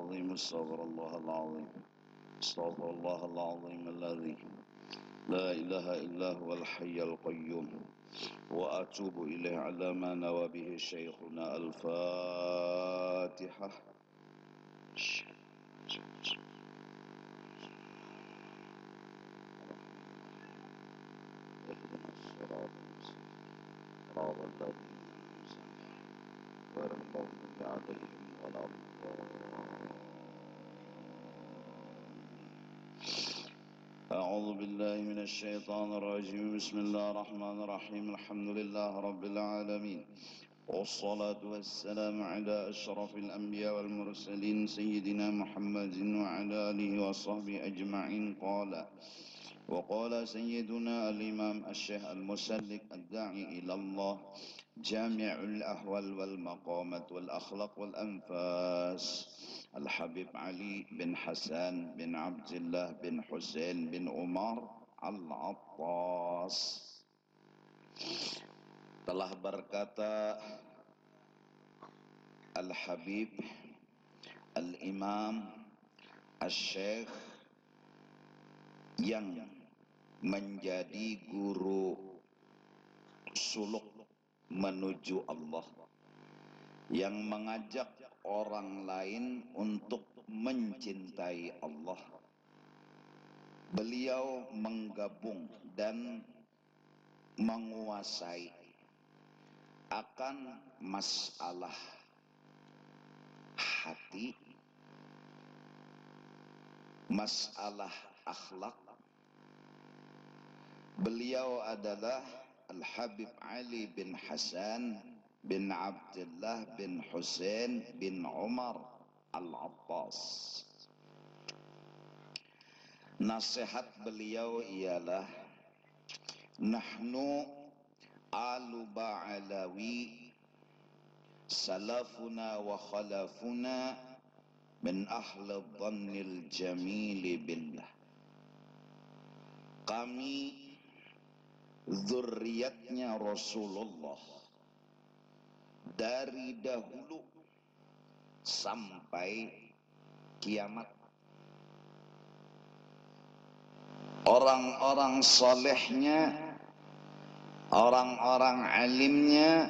العظيم استغفر الله العظيم استغفر الله العظيم الذي لا إله إلا هو الحي القيوم وأتوب إليه على ما نوى به شيخنا. الفاتحة. اهدنا الصراط المستقيم صراط الذين غير المغضوب عليهم ولا الضالين. أعوذ بالله من الشيطان الرجيم. بسم الله الرحمن الرحيم. الحمد لله رب العالمين، والصلاة والسلام على أشرف الأنبياء والمرسلين سيدنا محمد وعلى آله وصحبه أجمعين. وقال سيدنا الإمام الشيخ المسلك الداعي إلى الله جامع الأحوال والمقامات والأخلاق والأنفاس الحبيب علي بن حسن بن عبد الله بن حسين بن عمر Al-Attas telah berkata Al-Habib Al-Imam Al-Syekh yang menjadi guru suluk menuju Allah, yang mengajak orang lain untuk mencintai Allah. Beliau menggabung dan menguasai akan masalah hati, masalah akhlak. Beliau adalah Al-Habib Ali bin Hasan bin Abdullah bin Husain bin Umar Al-Attas. Nasihat beliau ialah nahnu alu ba'alawi salafuna wa khalafuna min ahli dhannil jamili billah. Kami zurriyatnya Rasulullah dari dahulu sampai kiamat. Orang-orang solehnya, orang-orang alimnya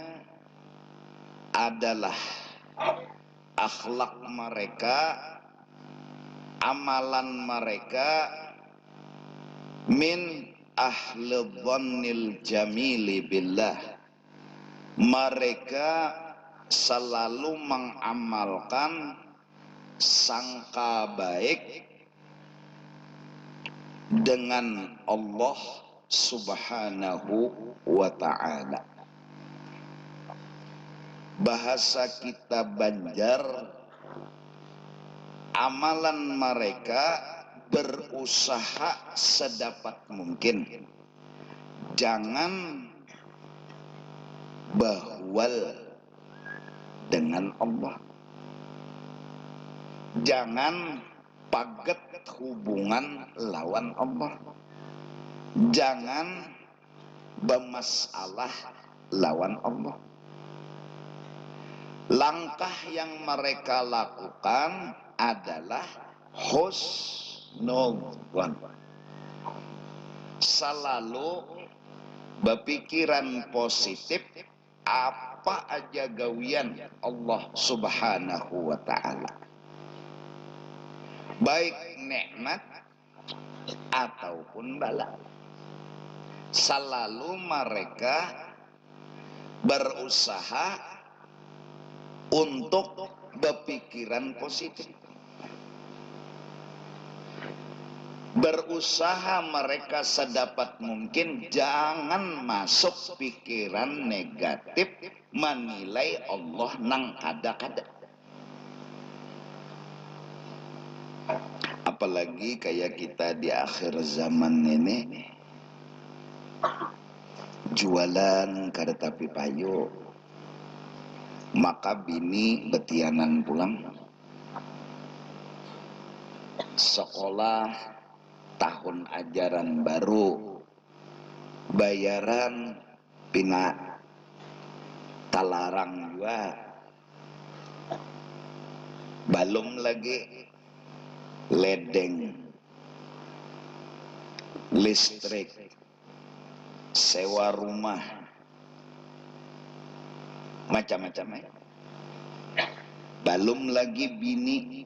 adalah akhlak mereka, amalan mereka min ahli dhannil jamili billah. Mereka selalu mengamalkan sangka baik dengan Allah Subhanahu wa ta'ala. Bahasa kita Banjar, amalan mereka berusaha sedapat mungkin jangan bahwal dengan Allah, jangan paget hubungan lawan Allah, jangan bermasalah lawan Allah. Langkah yang mereka lakukan adalah husnudzon, selalu berpikiran positif apa aja gawian Allah Subhanahu wa ta'ala, baik nikmat ataupun bala. Selalu mereka berusaha untuk berpikiran positif. Berusaha mereka sedapat mungkin jangan masuk pikiran negatif menilai Allah nang kada-kada. Apalagi kayak kita di akhir zaman ini, jualan kada tapi payu, maka bini betianan pulang, sekolah tahun ajaran baru, bayaran pina talarang juga. Belum lagi ledeng, listrik, sewa rumah, macam-macam ya. Belum lagi bini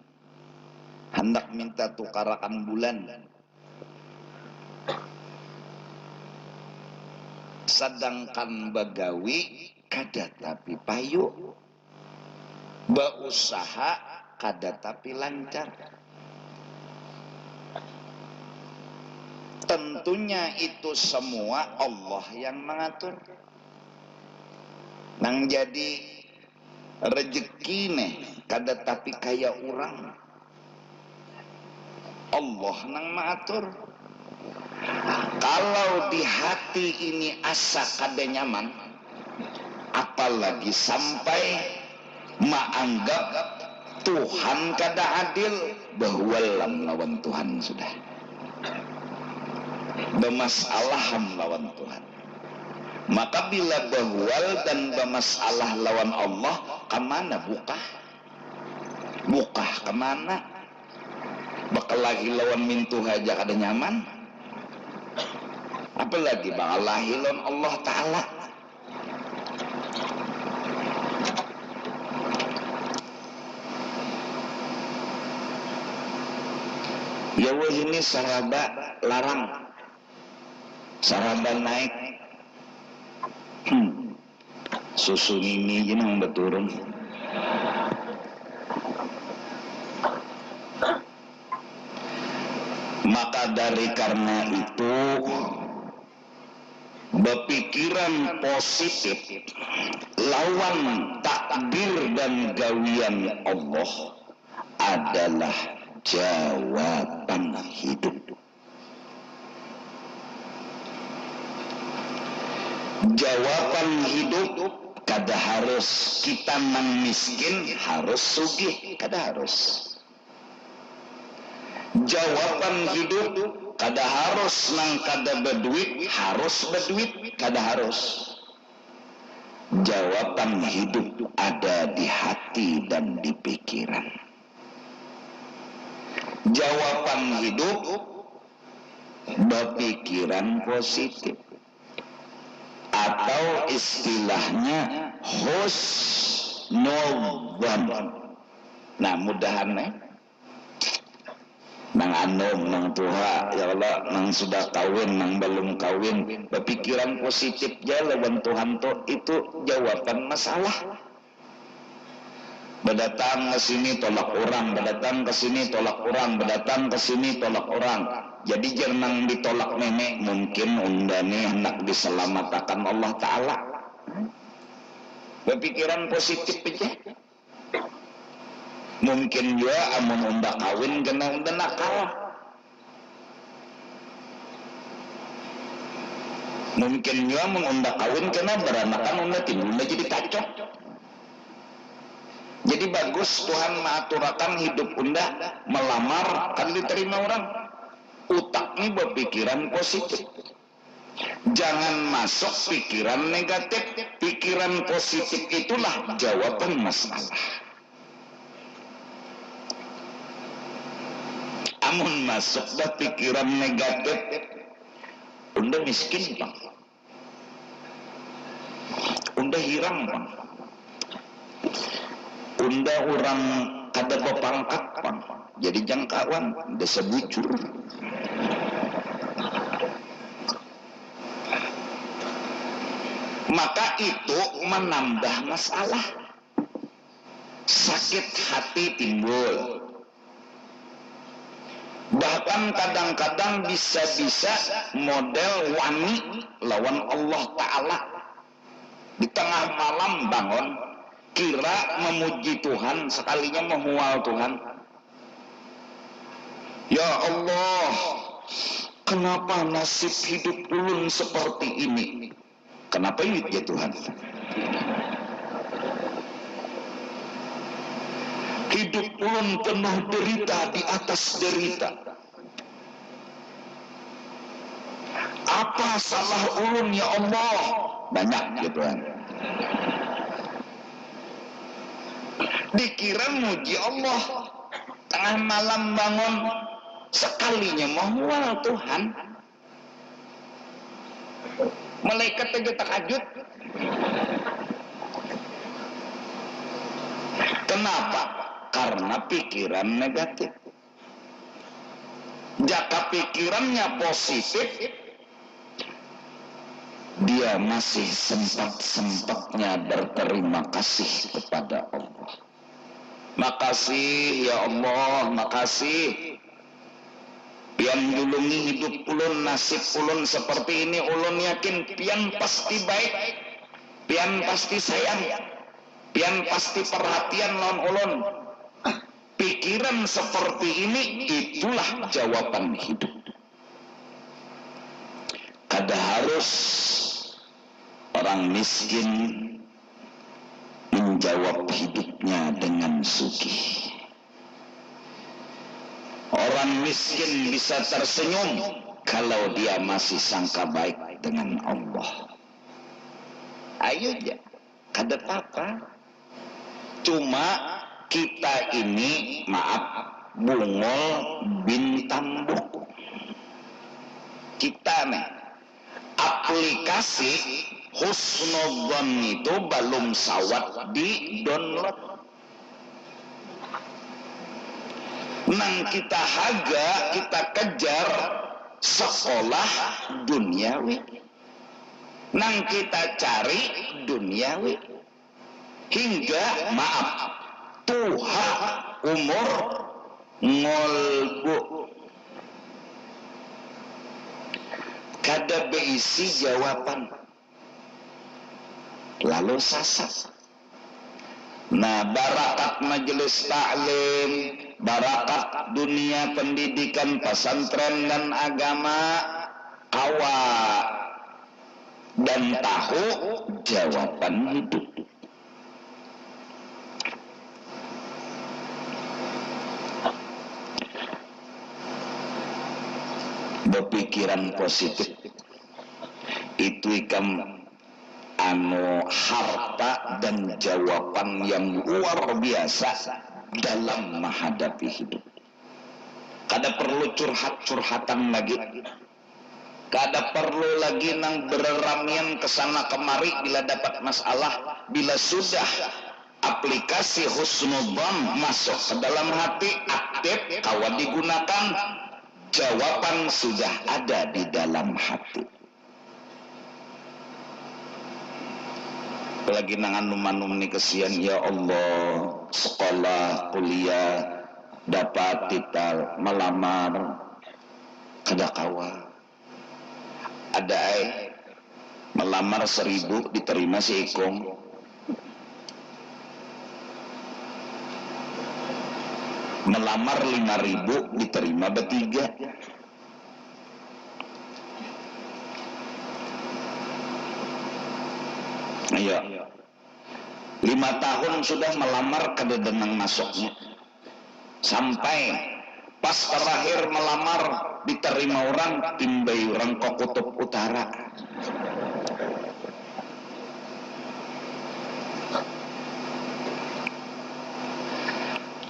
hendak minta tukarakan bulan, sedangkan bagawi kada tapi payu, berusaha kada tapi lancar. Tentunya itu semua Allah yang mengatur. Nang jadi rezeki nih kada tapi kaya orang, Allah nang mengatur. Kalau di hati ini asa kada nyaman, apalagi sampai menganggap Tuhan kada adil, bahwa lawan Tuhan sudah bermasalah lawan Tuhan. Maka bila bahwal dan bermasalah lawan Allah, kemana bukah kemana? Bakal lagi lawan mintu aja kada nyaman, apalagi bakal lagi lawan Allah Ta'ala. Ya wah, ini saraba larang, saraba naik, susu ini yang beturun. Maka dari karena itu, berpikiran positif lawan takdir dan gawian Allah adalah jawaban hidup. Jawaban hidup kada harus kita nang miskin harus sugih, kada harus. Jawaban hidup kada harus nang kada berduit harus berduit, kada harus. Jawaban hidup ada di hati dan di pikiran. Jawaban hidup berpikiran positif, atau istilahnya husnudzan. Nah, mudahan nang anom, nang tuha, ya Allah, nang sudah kawin, nang belum kawin, berpikiran positif ya lawan Tuhan to, itu jawaban masalah. Berdatang ke sini tolak orang, berdatang ke sini tolak orang, berdatang ke sini tolak orang. Jadi jangan ditolak nenek, mungkin undane hendak diselamatkan Allah Ta'ala. Berpikiran positif aja. Mungkin juga amun unda kawin kena unda nakal. Mungkin juga amun unda kawin kena beranakan unda timbul jadi kacau. Jadi bagus Tuhan mengaturakan hidup unda melamar kan diterima orang. Utak ini berpikiran positif. Jangan masuk pikiran negatif. Pikiran positif itulah jawaban masalah. Amun masuk dah pikiran negatif, unda miskin bang, unda hirang bang, unda orang kada berpangkat bang, jadi jangkauan, desa bujur. Maka itu menambah masalah, sakit hati timbul. Bahkan kadang-kadang bisa-bisa model wani lawan Allah Ta'ala. Di tengah malam bangun, kira memuji Tuhan, sekalinya memual Tuhan. Ya Allah, kenapa nasib hidup ulun seperti ini? Kenapa ini ya Tuhan? Hidup ulun penuh derita di atas derita. Apa salah ulun ya Allah? Banyak ya Tuhan. Dikira muji Allah, tengah malam bangun, sekalinya mau mual Tuhan. Malaikat aja takjub. Kenapa? Karena pikiran negatif. Jika pikirannya positif, dia masih sempat-sempatnya berterima kasih kepada Allah. Makasih ya Allah, makasih. Pian julungi hidup ulun, nasib ulun seperti ini, ulun yakin pian pasti baik, pian pasti sayang, pian pasti perhatian lawan ulun. Pikiran seperti ini, itulah jawaban hidup. Kada harus orang miskin menjawab hidupnya dengan sugih. Orang miskin bisa tersenyum kalau dia masih sangka baik dengan Allah. Ayo aja, kada apa-apa. Cuma kita ini, maaf, bungol bin tambuk. Kita nih, aplikasi Husnudzon itu belum sawat di download. Nang kita haga, kita kejar sekolah duniawi. Nang kita cari duniawi. Hingga, maaf, tuha umur ngolbu. Kada beisi jawaban. Lalu sasar. Nah, barakat majelis taklim, barakat dunia pendidikan pesantren dan agama, kawa dan tahu jawaban hidup. Berpikiran positif itu ikam harta dan jawaban yang luar biasa dalam menghadapi hidup. Kada perlu curhat-curhatan lagi, kada perlu lagi nang bereramian kesana kemari bila dapat masalah. Bila sudah aplikasi Husnudzon masuk ke dalam hati, aktif, kawan digunakan, jawaban sudah ada di dalam hati. Apalagi nang anu-anu ni kesian, ya Allah, sekolah, kuliah, dapat kita melamar, kada kawa. Ada melamar 1000 diterima si ikong. Melamar 5000 diterima bertiga. Ayo, 5 tahun sudah melamar kada denang masuknya. Sampai pas terakhir melamar diterima orang, timbai orang ke kutub utara.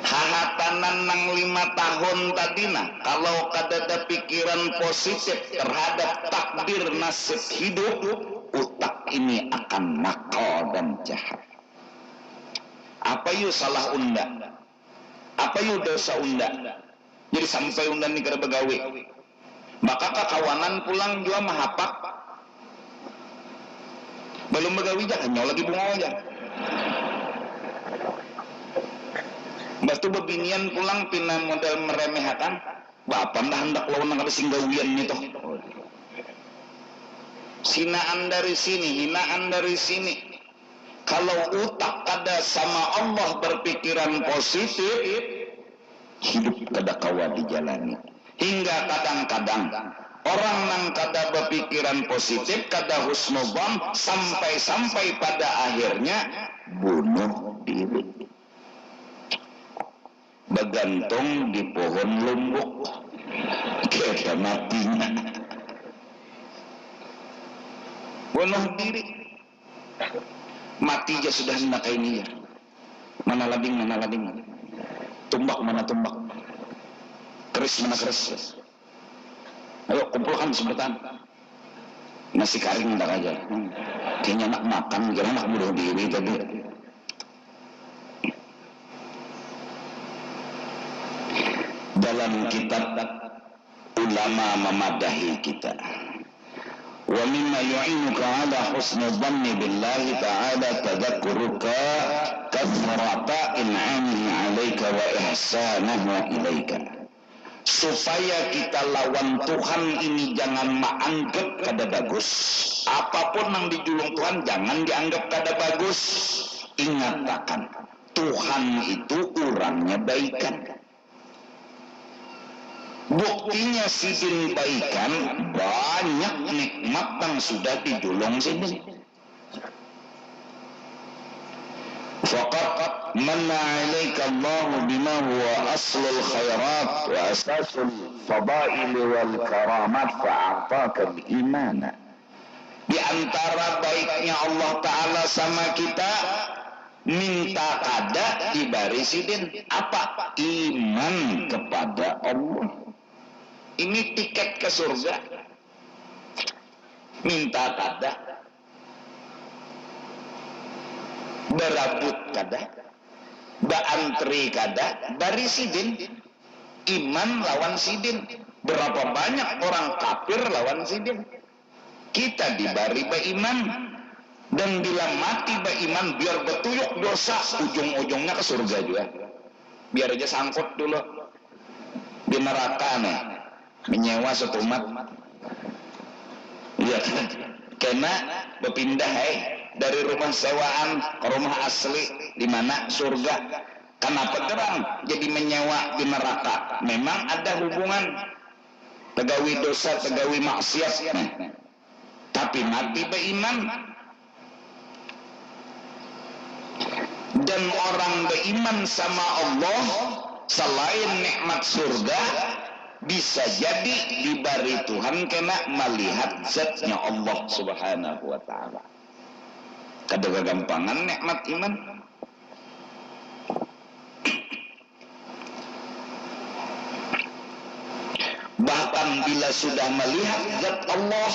Hahatanan nang 5 tahun tadi nah, kalau kada ada pikiran positif terhadap takdir nasib hidup, utak ini akan nakal dan jahat. Apa yuk salah unda? Apa yuk dosa unda? Jadi sampai unda ni kada begawe. Maka kakawanan pulang jua mahapak. Belum begawe jangan nyaw lagi bunga aja. Batu bebinian pulang pina model meremehkan. Bapak dah hendak lawan nang singgawian itu. Sinaan dari sini, hinaan dari sini. Kalau utak kada sama Allah berpikiran positif, hidup kada kawa dijalani. Hingga kadang-kadang orang nang kada berpikiran positif, kada husnudzon, sampai pada akhirnya bunuh diri. Bergantung di pohon lumbuk, kita matinya. Bunuh diri. Mati aja sudah hendak ini ya. mana lading, tumbak mana tumbak, keris mana keris. Ayo kumpulkan sebutan. Nasi kering ntar aja. Kayaknya nak makan, kira nak bunuh diri tadi. Dalam kitab ulama memadahi kita. Wa mimma yu'inuka ala husni dhanni billahi ta'ala tadhakkuruka kathrata in'amihi 'alaika wa ihsanahu ilaika. Supaya kita lawan Tuhan ini jangan menganggap kada bagus. Apapun yang dijulung Tuhan jangan dianggap kada bagus. Ingatkan, Tuhan itu orangnya baikan. Buktinya sidin baikan, banyak nikmat yang sudah dijulung sidin. Faqat manna 'alaika Allah bima huwa aslul khairat wa asasul fadail wal karamat fa'ataka al-imana. Di antara baiknya Allah Ta'ala sama kita, minta kada diberi sidin. Apa? Iman kepada Allah. Ini tiket ke surga. Minta kada, berabut kada, baantri kada, bari sidin. Iman lawan sidin. Berapa banyak orang kafir lawan sidin. Kita diberi beriman, dan bila mati beriman biar betuyuk dosa, ujung-ujungnya ke surga juga. Biar aja sangkut dulu di neraka nih, menyewa satu umat. Iya kan? Karena berpindah dari rumah sewaan ke rumah asli, di mana surga. Kenapa terang jadi menyewa di neraka? Memang ada hubungan tegawi dosa, tegawi maksiat. Tapi mati beriman. Dan orang beriman sama Allah, selain nikmat surga, bisa jadi diberi Tuhan kena melihat zatnya Allah Subhanahu wa ta'ala. Kada kegampangan nikmat iman. Bahkan bila sudah melihat zat Allah,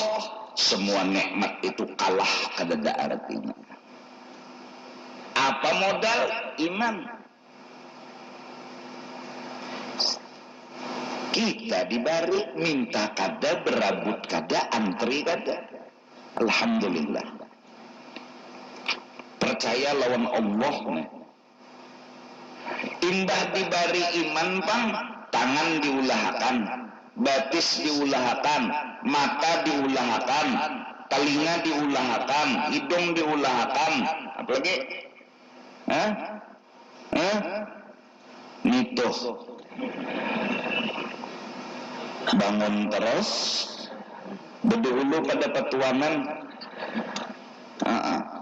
semua nikmat itu kalah kada ada artinya. Apa modal? Iman. Kita diberi, minta kada, berabut kada, antri kada. Alhamdulillah. Percaya lawan Allah nih. Indah diberi iman bang, tangan diulahkan, batis diulahkan, mata diulahkan, telinga diulahkan, hidung diulahkan, apalagi? Nito. Bangun terus, berdulu pada petuanan.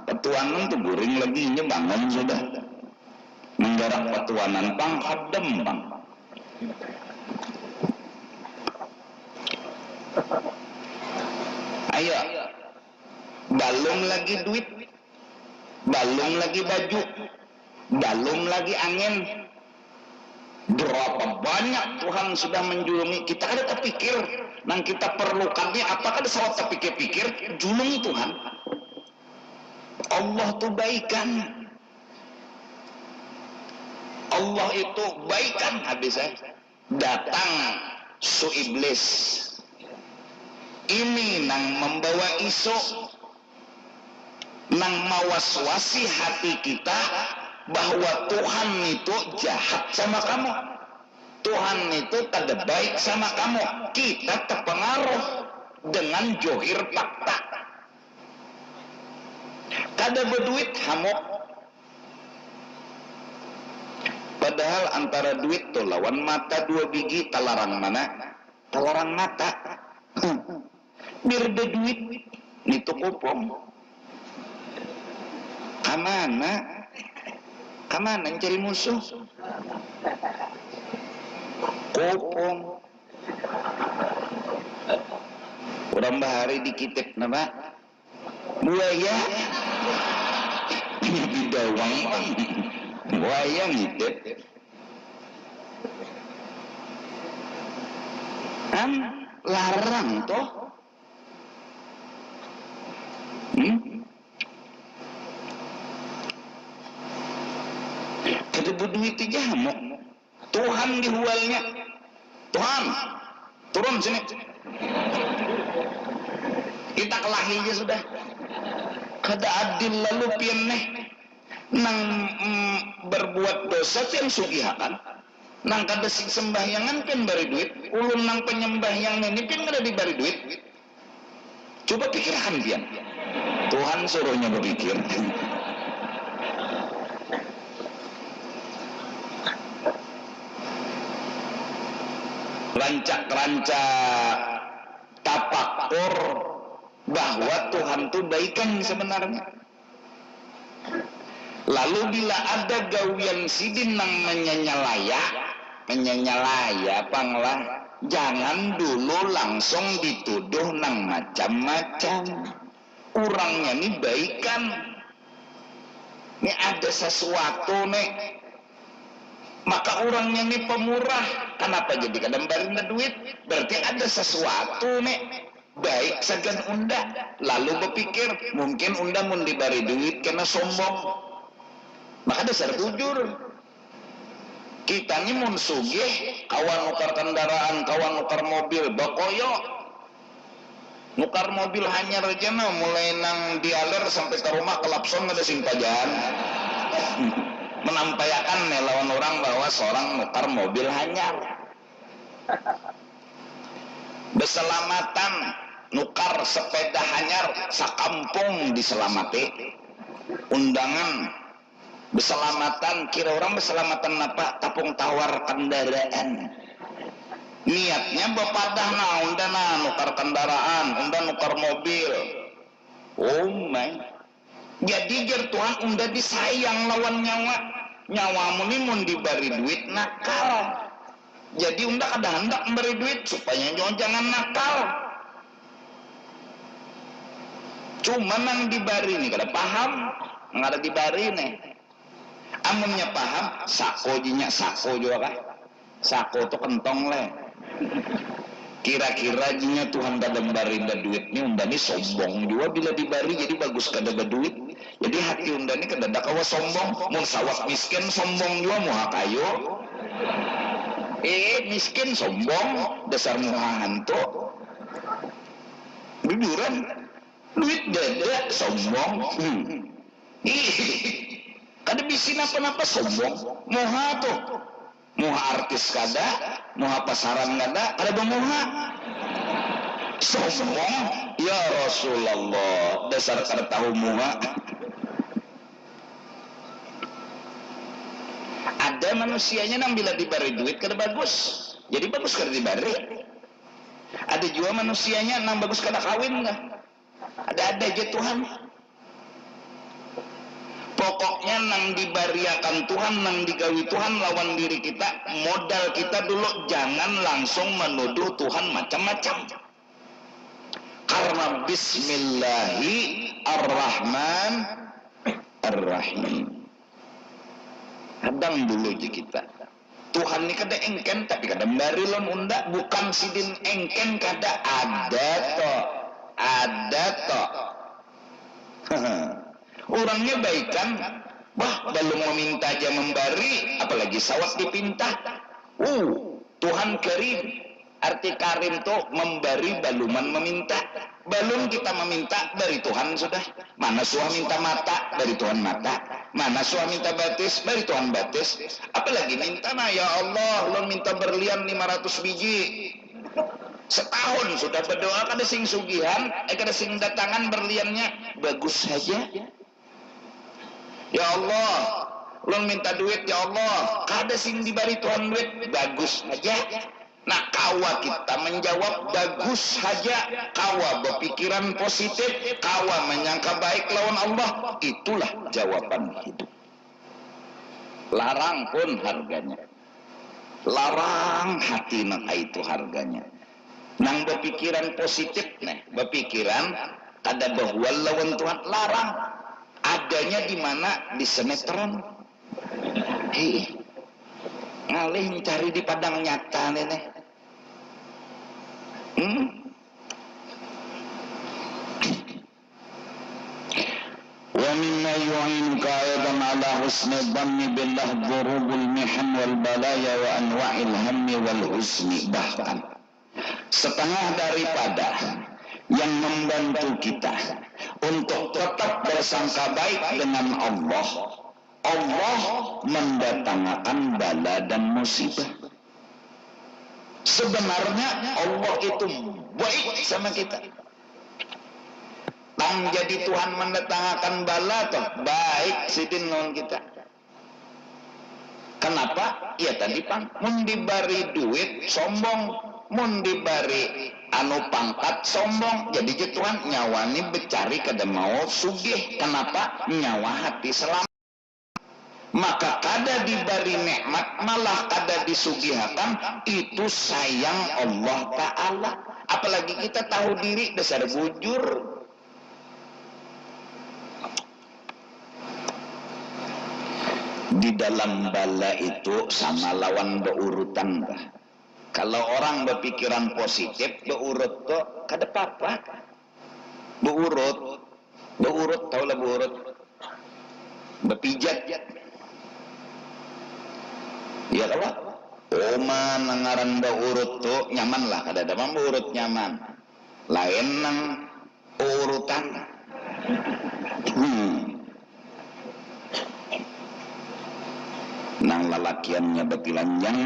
Petuanan tuh guring lagi, ini bangun sudah. Menggarap petuanan pang, hadem pang. Ayo, balum lagi duit, balum lagi baju, balum lagi angin. Berapa banyak Tuhan sudah menjulungi kita. Kada terpikir nang kita perlukannya apa, kada salah terpikir-pikir julung Tuhan. Allah tuh baikan. Allah itu baikan. Habisnya datang su iblis ini nang membawa isu, nang mawaswasi hati kita bahwa Tuhan itu jahat sama kamu, Tuhan itu kada baik sama kamu. Kita terpengaruh dengan johir fakta. Kada berduit hamuk. Padahal antara duit tuh lawan mata dua biji, talarang mana? Talarang mata. Biar ada duit itu kupong. Kamana? Kamana cari musuh? Kupong. Orang bahari dikitip nama buaya. Bidawang. wayang hitep kan larang toh. Kedua duit jamuk Tuhan dihualnya. Tuhan turun sini, kita kelahi aja sudah kada adil lalu pianeh nang berbuat dosa pian sugihakan nang kada sembahyangan pian bari duit ulun nang penyembahyang ini pian kada dibari duit. Coba pikirkan pian, Tuhan suruhnya berpikir. Rancak-rancak tapakur bahwa Tuhan itu baikan sebenarnya. Lalu bila ada gawian sidin nang menyenyalaya panglah, jangan dulu langsung dituduh nang macam-macam. Orangnya nih baikan, nih ada sesuatu nih. Maka orangnya nih pemurah, kenapa jadi kadang barinda duit? Berarti ada sesuatu nih baik sagan unda. Lalu berpikir mungkin unda mau dibari duit karena sombong. Maka dasar jujur. Kita nih mau sugih, kawan nukar kendaraan, kawan nukar mobil, bakoyo. Nukar mobil hanya rejana mulai nang dialer sampai ke rumah kelapson ada simpajan. Menampakkan melawan orang bahwa seorang nukar mobil hanyar. Beselamatan nukar sepeda hanyar sakampung diselamati. Undangan beselamatan, kira orang beselamatan apa? Tapung tawar kendaraan. Niatnya bepadah unda nukar kendaraan, unda nukar mobil. Oh my. Jadi jar Tuhan unda disayang lawan nyawamu ini mau diberi duit nakal. Jadi unda kada hendak memberi duit supaya jangan nakal. Cuma nang dibari nih kada paham, ngada dibari nih. Amunnya paham, sako jinya sako juga kah? Sako tuh kentong le. Kira-kira jinya Tuhan kada memberi duit nih unda nih sombong juga bila dibari jadi bagus kada duit. Jadi hati unda ini kada kawa sombong, mun sawak miskin sombong juga muha kayo. Miskin sombong, dasar muha hantu. Jujuran, duit dada sombong. Kada bisin apa-apa sombong, muha tuh. Muha artis kada, muha pasaran kada bermuha. Sombong, ya Rasulullah, dasar kada tahu muha. Ada manusianya nang bila diberi duit kada bagus, jadi bagus kada dibari. Ada juga manusianya nang bagus kada kawin dah. Ada aja Tuhan. Pokoknya nang dibariakan Tuhan, nang digawi Tuhan lawan diri kita, modal kita dulu jangan langsung menuduh Tuhan macam-macam. Karena Bismillahirrahmanirrahim. Kadang dulu aja kita. Tuhan ini kada engken tapi kada mbari lon unda, bukan sidin engken kada ada to. Orangnya baikan, belum meminta aja memberi, apalagi sawat dipinta. Tuhan karim, arti karim tuh memberi baluman meminta. Balum kita meminta dari Tuhan sudah. Mana suah minta mata dari Tuhan mata. Mana suah minta batis dari Tuhan batis. Apalagi minta ya Allah, lo minta berlian 500 biji. Setahun sudah berdoa kada sing sugihan, kada sing datangan berliannya bagus saja. Ya Allah, lo minta duit ya Allah, kada sing dibari Tuhan duit bagus saja. Nah kawa kita menjawab bagus saja, kawa berpikiran positif, kawa menyangka baik lawan Allah, itulah jawaban hidup. Larang pun harganya, larang hati nak itu harganya. Nang berpikiran positif nih, berpikiran kada bahwa lawan Tuhan, larang. Adanya di mana? Di sinetron. ngalih mencari di padang nyata nenek. Wa mimma yu'inuka ayatan ala husni dhanni billah dhurubul mihan wal balaya wa anwa'il hammi wal husni. Bahkan setengah daripada yang membantu kita untuk tetap bersangka baik dengan Allah, Allah mendatangkan bala dan musibah. Sebenarnya Allah itu baik sama kita. Tang jadi Tuhan mendatangkan bala toh baik sidin non kita. Kenapa? Ya tadi pang mun dibari duit sombong, mun dibari anu pangkat sombong. Jadi Tuhan nyawani becari kada mau sugih. Kenapa? Nyawa hati selamat. Maka kada diberi nikmat malah kada disugihakan, itu sayang Allah Ta'ala. Apalagi kita tahu diri dasar bujur. Di dalam bala itu sama lawan beurutan. Kalau orang berpikiran positif, beurut kok kada apa-apa. Beurut taulah beurut. Bepijat. Ya Allah, oman ngaran beurut tuh nyaman lah, kada ada beurut nyaman. Lain nang urutan. Nang lalakiannya betilanjang,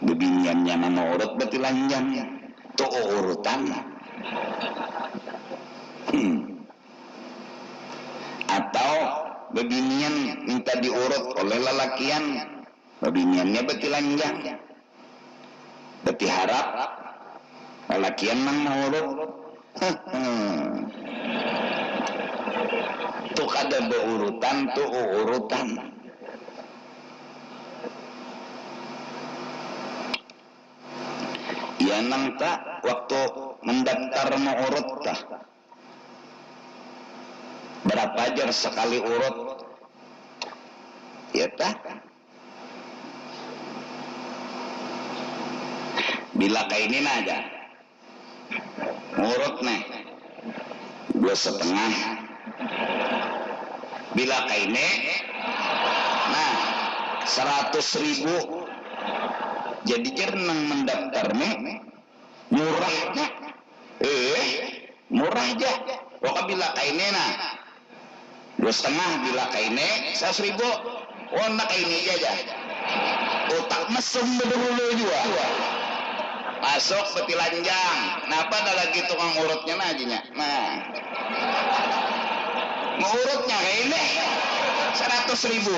bebiniannya menurut betilanjang, tuh urutan. Atau bebinian minta diurut oleh lalakian, bebiniannya betilanjang, beti harap lalakian nang menurut. Tuh kada beurutan, tuh urutan. Ya nang tak waktu mendaftar mau urut tah berapa jar sekali urut ya tah bila kayak ini aja urut nih 2,5 bila kayak ini nah 100.000 jadi jernang mendaftar nih murahnya murah aja pokoknya bila kainnya nah 2,5 bila kainnya 100.000 oh nak ini aja otak mesum dulu juga masuk betilanjang kenapa ada lagi tukang urutnya najinya nah ngurutnya kayak ini 100.000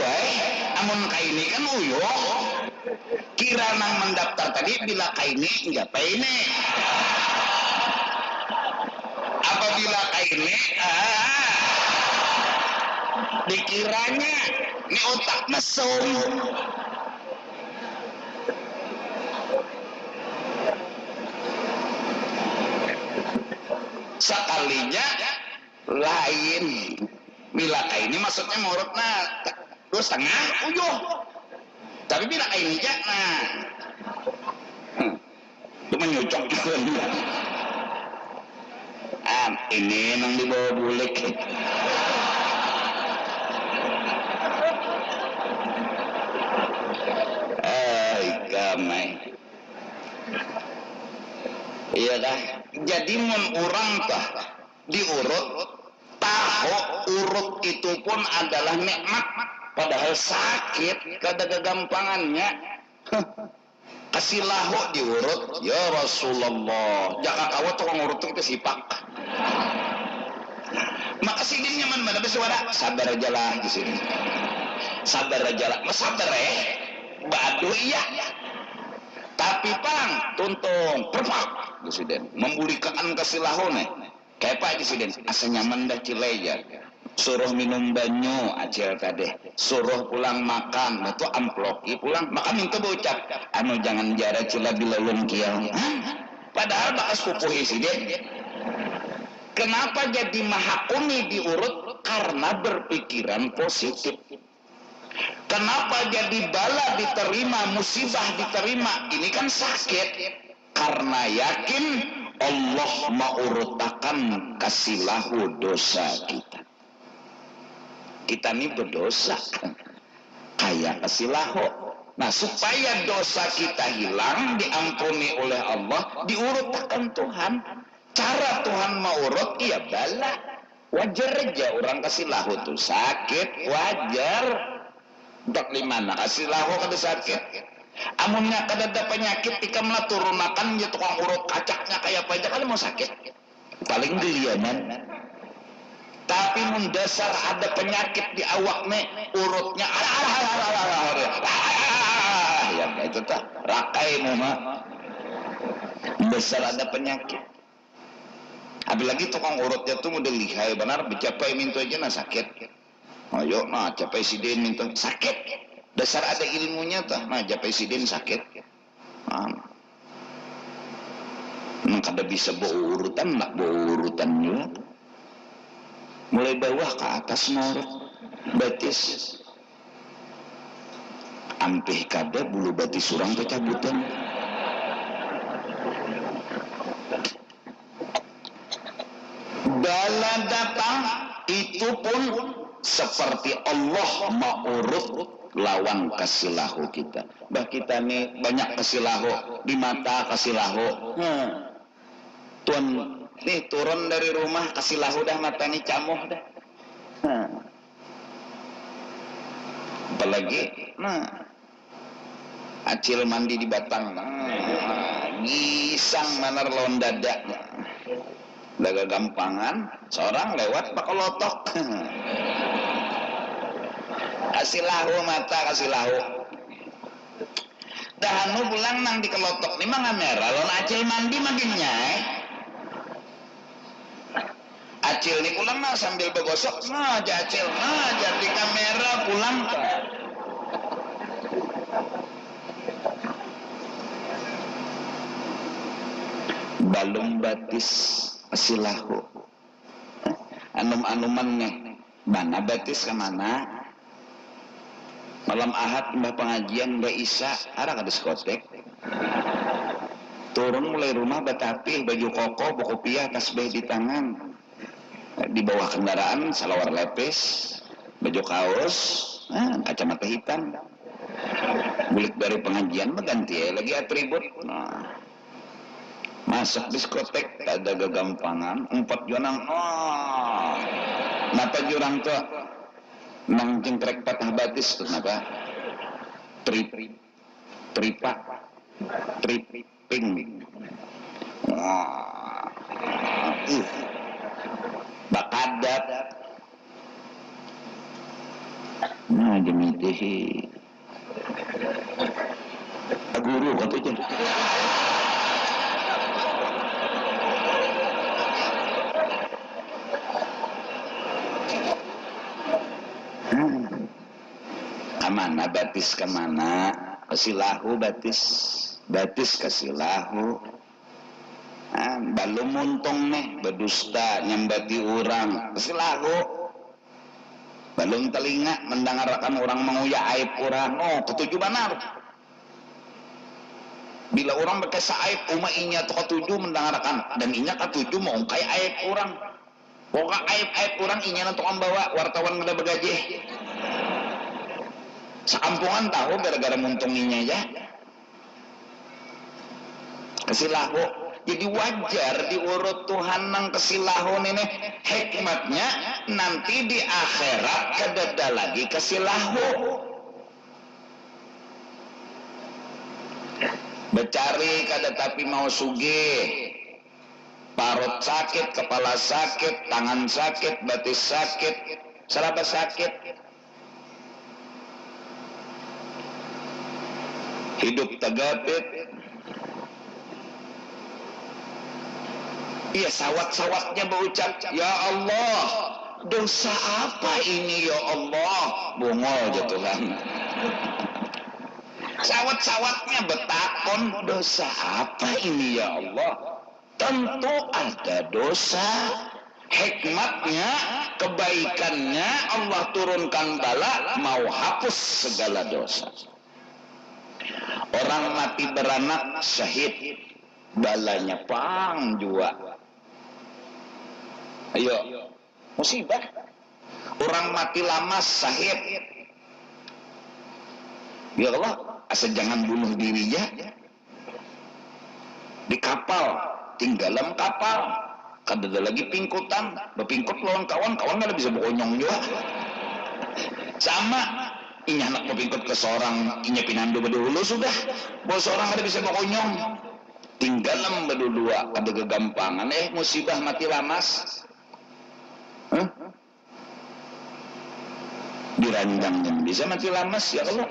namun kayak ini kan uyuh kira nang mendaftar tadi bila kaini enggak ini apabila kaini dikiranya ini otak mesum sekalinya lain bila kaini maksudnya ngurutnya 2,5 uyuh tapi bila ini aja, nah, itu menyucok juga. Ini nang dibawa bulik. Ikamai. Iya dah. Jadi mun orang tah diurut, tahu urut itu pun adalah nikmat. Padahal sakit, kada kegampangannya. Kasih lahu diurut, ya Rasulullah. Jangan kawat tukang urut itu sipak. Maka sidin nyaman mana bersuara? Sabar aja lah di sini. Sabar aja lah. Masabar badu iya. Tapi pang, tuntung, perfak. Disiden. Membulikan kasih lahu nih. Kayak apa disiden? Asa nyaman dah cileja. Suruh minum banyu acil tadi, suruh pulang makan, itu amploki pulang makan minta bocap, anu jangan jara cila bila kiau. Padahal bakas pupuhi sih dia. Kenapa jadi mahakumi diurut? Karena berpikiran positif. Kenapa jadi bala diterima, musibah diterima? Ini kan sakit. Karena yakin Allah mengurutakan kasilahu dosa kita. Kita ini berdosa kayak kasilahu. Nah, supaya dosa kita hilang, diampuni oleh Allah, diurutkan Tuhan. Cara Tuhan mengurut, iya bala. Wajar aja orang kasilahu tuh sakit, wajar. Bagaimana kasilahu kada sakit? Amunnya kada ada penyakit, tika melah turunakan ya tukang urut kacaknya kayak apa aja, kada mau sakit. Paling gelianan. Tapi mendasar ada penyakit di awaknya, urutnya ya itu tak rakai mama. Mendasar ada penyakit. Apalagi tukang urutnya tuh model lihai benar, bercapai minta aja nah sakit. Ayo, nah capai siden minta sakit. Dasar ada ilmunya tuh, nah capai siden sakit. Nah, kada bisa bawa urutan, nak bawa urutan juga. Mulai bawah ke atas norok, batis. Ampih kada bulu batis surang kecabutan. Bala datang itu pun seperti Allah mengurut lawan kasilahu kita. Bah kita nih banyak kasilahu, di mata kasilahu. Tuan nih turun dari rumah kasilahu dah mata nih camuh dah. Apalagi, acil mandi di batang, gisang manar lawan dada. Daga gampangan, seorang lewat bakal lotok. Kasih lahu mata, kasih lahu. Dahanu pulang nang di kelotok ni mah kamera, lawan acil mandi makin nyai. Acil ni pulang nah sambil begosok, nah aja acil, nah jadi kamera pulang. Balung batis asilahu. Anum-anuman nih, mana batis kemana? Malam Ahad mbah pengajian mbah Isa, ada ke diskotek. Turun mulai rumah batapi, baju koko, buku piah, tasbih di tangan. Di bawah kendaraan salawar lepis, baju kaos, kacamata hitam. Bulik dari pengajian berganti lagi atribut. Masuk diskotek ada gagampangan 4 jonang. Napa jurang tuh nang jengkrek patah batis tuh napa triping bakadat nah jemitihi guru katanya. Kemana batis kemana? Kasilahu batis kasilahu. Balu muntung nih berdusta nyambati orang kasilahu. Balung telinga mendengarkan orang menguyak aib orang. Ketujuh benar. Bila orang berkesa aib umat inya tu ketujuh mendengarkan dan inya ketujuh mau kayak aib orang. Pokok aib orang inya nanti bawa wartawan muda bergaji. Sekampungan tahu gara-gara muntunginya aja. Kasilahu. Jadi wajar diurut Tuhan nang kasilahu ini hikmatnya nanti di akhirat kedada lagi kasilahu. Becari kada tapi mau sugih. Parut sakit, kepala sakit, tangan sakit, batis sakit, seraba sakit. Hidup tegapit. Iya sawat-sawatnya berucap, ya Allah, dosa apa ini ya Allah? Bungol gitu kan. Sawat-sawatnya betakon, dosa apa ini ya Allah? Tentu ada dosa. Hikmatnya kebaikannya Allah turunkan bala, mau hapus segala dosa. Orang mati beranak syahid, balanya pang jua. Ayo, musibah. Orang mati lama syahid. Ya Allah, asal jangan bunuh dirinya. Di kapal, tinggalan kapal. Kada ada lagi pingkutan, bepingkut lawan kawan kada bisa bokonyong juga. Sama, inya anak bepingkut ke seorang, inya pinandu berdulu sudah. Bos seorang kada bisa bokonyong. Tinggalan berdua, kada kegampangan. Musibah mati lamas. Diranjang bisa mati lamas ya Allah.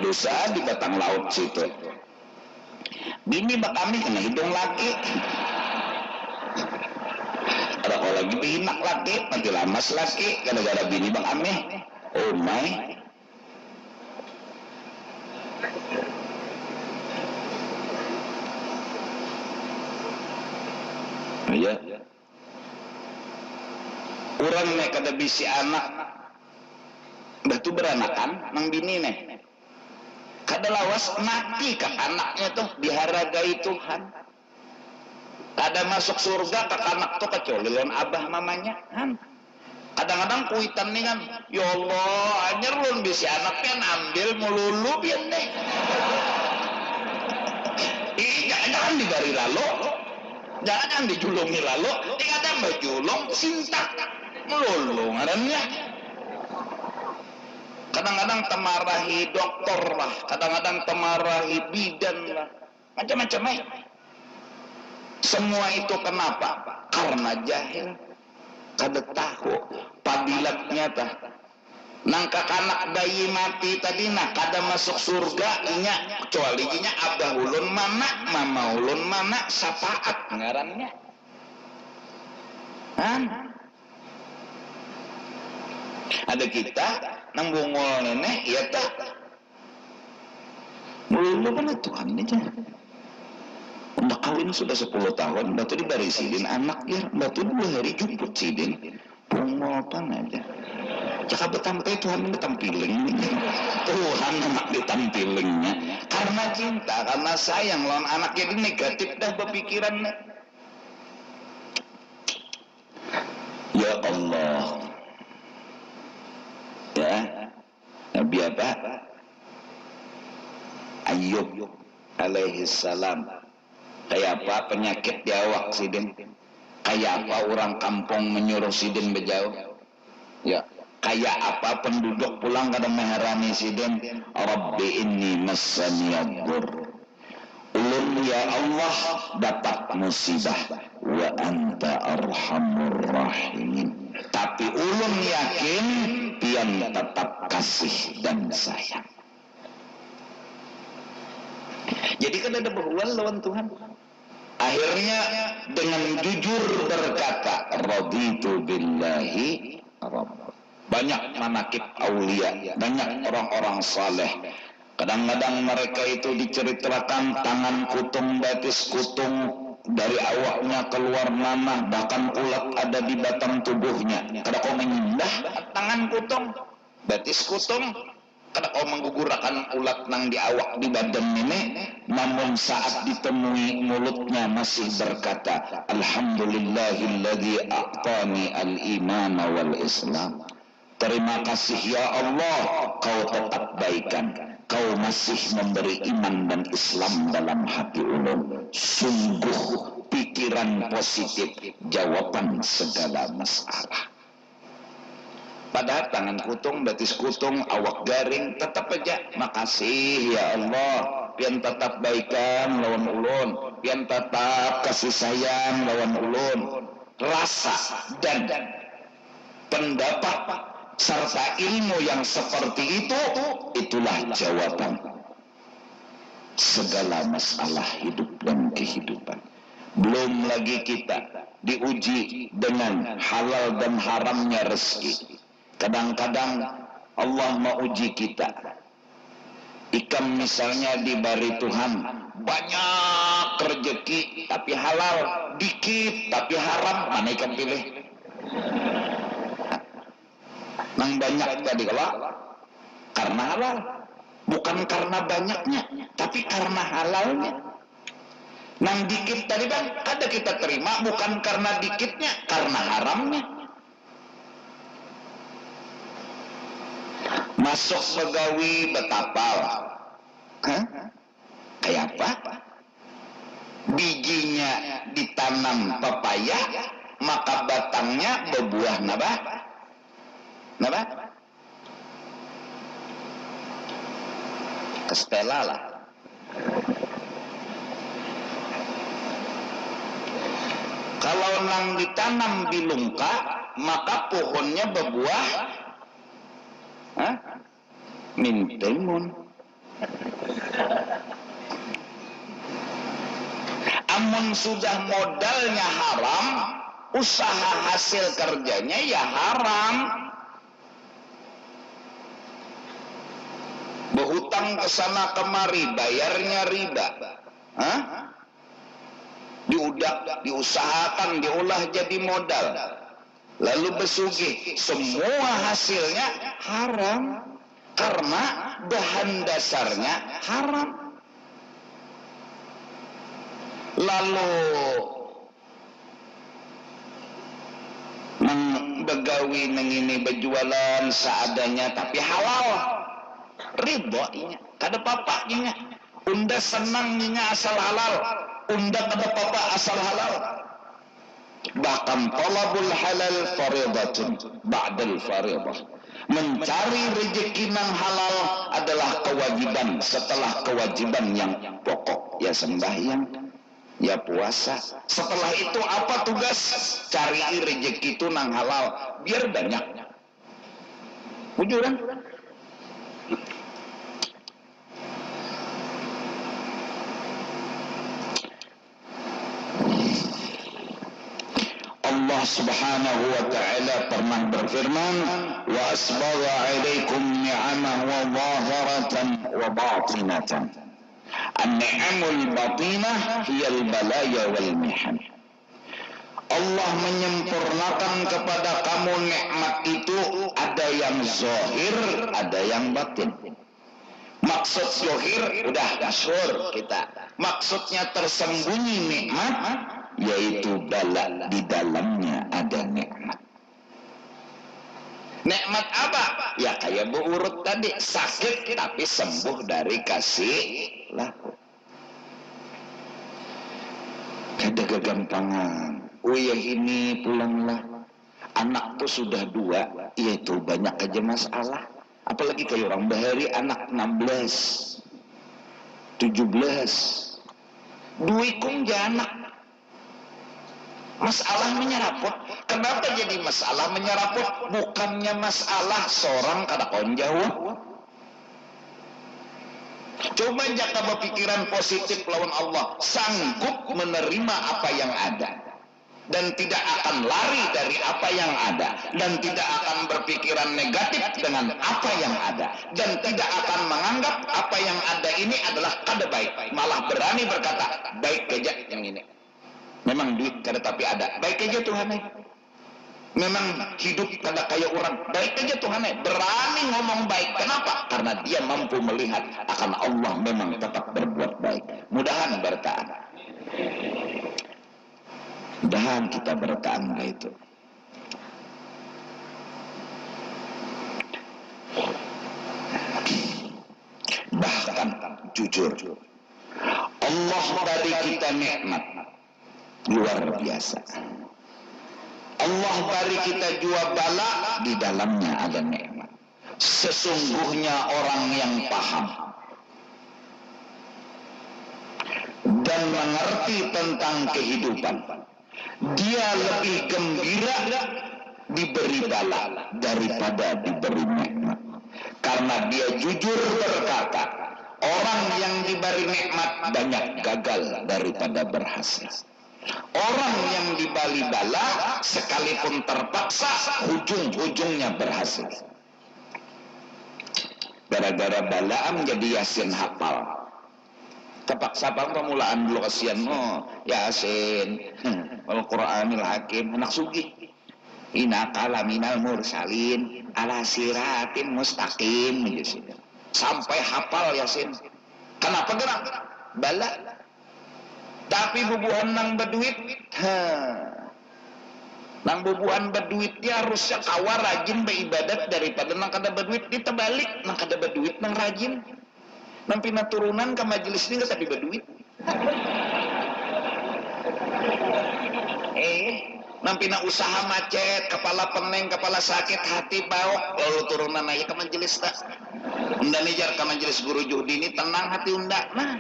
Dosa di batang laut situ. Bini bak kami kena hidung laki. Ada kalau lagi binak laki, mati lamas laki, gara-gara bini bak kami. Oh my. Ya. Orang nih kada bisi anak, batu beranakan nang bini nih. Kada lawas mati kak anaknya tuh dihargai Tuhan. Kada masuk surga kak anak tuh kecuali lawan abah mamanya. Kadang-kadang kuitan nih kan, ya Allah, anjir lun bisi anaknya ambil melulu biar deh. Jangan dibari lalu, jangan dijulungi lalu, kadang bajulung sintak melulu ngarannya. Kadang-kadang temarahi dokter lah, kadang-kadang temarahi bidan lah, macam-macam. Semua itu kenapa? Karena jahil, kada tahu padilatnya tah. Nangka anak bayi mati tadi nak kada masuk surga inya kecuali inya abah ulun mana, mama ulun mana, syafaat ngarannya. Ada kita nang bungol nenek ya tah. Mulu kan Tuhan aja. Udah kawin sudah 10 tahun, batu dibari sidin anak ya, batu 2 hari jemput sidin. Bungol pan aja. Jaka betampai Tuhan betampiling. Tuhan anak ditampilingnya. Karena cinta, karena sayang lawan anak jadi negatif dah berpikiran. Ya Allah. Ya. Nabi apa? Ayub alaihi salam. Kayak apa penyakit di awak sidin? Kayak apa orang kampung menyuruh sidin berjauh? Ya. Kayak apa penduduk pulang kada meherani sidin? Rabbi inni massaniyaddur. Ulun ya Allah dapat musibah wa anta arhamur rahimin. Tapi ulun yakin pian tetap kasih dan sayang. Jadi kan ada berhuan lawan Tuhan. Akhirnya dengan jujur berkata, raditu billahi rabb. Banyak manakib aulia, banyak orang-orang saleh. Kadang-kadang mereka itu diceritakan tangan kutung, betis kutung, dari awaknya keluar nanah, bahkan ulat ada di batang tubuhnya. Kada kau menyindah tangan kutung, betis kutung, kada kau menggugurakan ulat nang di awak di badan ini. Namun saat ditemui mulutnya masih berkata, Alhamdulillahilladzi a'tani al-iman wal islam. Terima kasih ya Allah, kau tetap baikan. Kau masih memberi iman dan Islam dalam hati ulun. Sungguh pikiran positif, jawaban segala masalah. Padahal tangan kutung, betis kutung, awak garing, tetap aja. Makasih ya Allah, pian tetap baikan lawan ulun, pian tetap kasih sayang lawan ulun. Rasa dan pendapat serta ilmu yang seperti itu, itulah jawaban segala masalah hidup dan kehidupan. Belum lagi kita diuji dengan halal dan haramnya rezeki. Kadang-kadang Allah mau uji kita. Ikan misalnya diberi Tuhan banyak rezeki tapi halal, dikit tapi haram, mana ikan pilih? Nang banyak tadi kalau karena halal, bukan karena banyaknya, tapi karena halalnya. Nang dikit tadi bang, ada kita terima bukan karena dikitnya, karena haramnya. Masuk begawi betapal, kayak apa? Bijinya ditanam pepaya, maka batangnya berbuah naba? Kestela lah. Kalau nang ditanam di lungka, maka pohonnya berbuah mintimun. Amun sudah modalnya haram, usaha hasil kerjanya ya haram. Berhutang ke sana kemari, bayarnya riba. Diusahakan, diolah jadi modal. Lalu bersugih, semua hasilnya haram. Karena bahan dasarnya haram. Lalu begawi neng ini berjualan seadanya tapi halal. Ridhonya, kada papanya. Unda senangnya asal halal. Unda kada papa asal halal. Bahkan talabul halal faridatun ba'dal faridah. Mencari rezeki nang halal adalah kewajiban setelah kewajiban yang pokok, ya sembahyang, ya puasa. Setelah itu apa tugas? Cari rezeki itu nang halal biar banyak. Bujuran? Allah Subhanahu wa ta'ala pernah berfirman, wa asbagha 'alaikum ni'amahu zahiratan wa batinatan. An-ni'amul batinah hiyal balaya wal mihan. Allah menyempurnakan kepada kamu nikmat itu, ada yang zahir, ada yang batin. Maksud zahir udah masyhur kita. Maksudnya tersembunyi nikmat, yaitu bala, di dalamnya ada nikmat. Nikmat apa? Ya kayak berurut tadi, sakit tapi sembuh dari kasih lahu. Kada kegampangan. Ya ini pulanglah. Anakku sudah 2, yaitu banyak aja masalah. Apalagi kayak orang bahari anak 16, 17. Duikum janak. Masalah menyeraput. Kenapa jadi masalah menyeraput? Bukannya masalah seorang kada konjauh. Coba jaka berpikiran positif lawan Allah, sanggup menerima apa yang ada dan tidak akan lari dari apa yang ada, dan tidak akan berpikiran negatif dengan apa yang ada, dan tidak akan menganggap apa yang ada ini adalah kada baik, malah berani berkata baik aja yang ini. Memang duit kada tapi ada, baik aja Tuhan. Memang hidup kada kayak orang, baik aja Tuhan. Berani ngomong baik. Kenapa? Karena dia mampu melihat akan Allah memang tetap berbuat baik. Mudahan bertahan. Mudahan kita bertahan itu. Bahkan jujur, Allah beri kita nikmat luar biasa. Allah beri kita jua bala, di dalamnya ada nikmat. Sesungguhnya orang yang paham dan mengerti tentang kehidupan, dia lebih gembira diberi bala daripada diberi nikmat. Karena dia jujur berkata, orang yang diberi nikmat banyak gagal daripada berhasil. Orang yang diberi bala sekalipun terpaksa ujung-ujungnya berhasil. Gara-gara balaan jadi Yasin hafal. Terpaksa bang pemulaan dulu kasihan Yasin, Al-Quranil Hakim, anak sugih. innaka laminal mursalin ala siratin mustaqim sampai hafal Yasin. Kenapa gerak? Bala. Tapi bubuhan nang berduit, nang bubuhan berduit dia harusnya kawa rajin beribadat daripada nang kada berduit. Ditebalik, nang kada berduit nang rajin. Nang pina turunan ke majelis ini tapi berduit. Nang pina usaha macet, kepala peneng, kepala sakit, hati bau, lalu turunan aja ke majelis tak. Unda nijar ke majelis guru Juhdi ini tenang hati unda. Nah,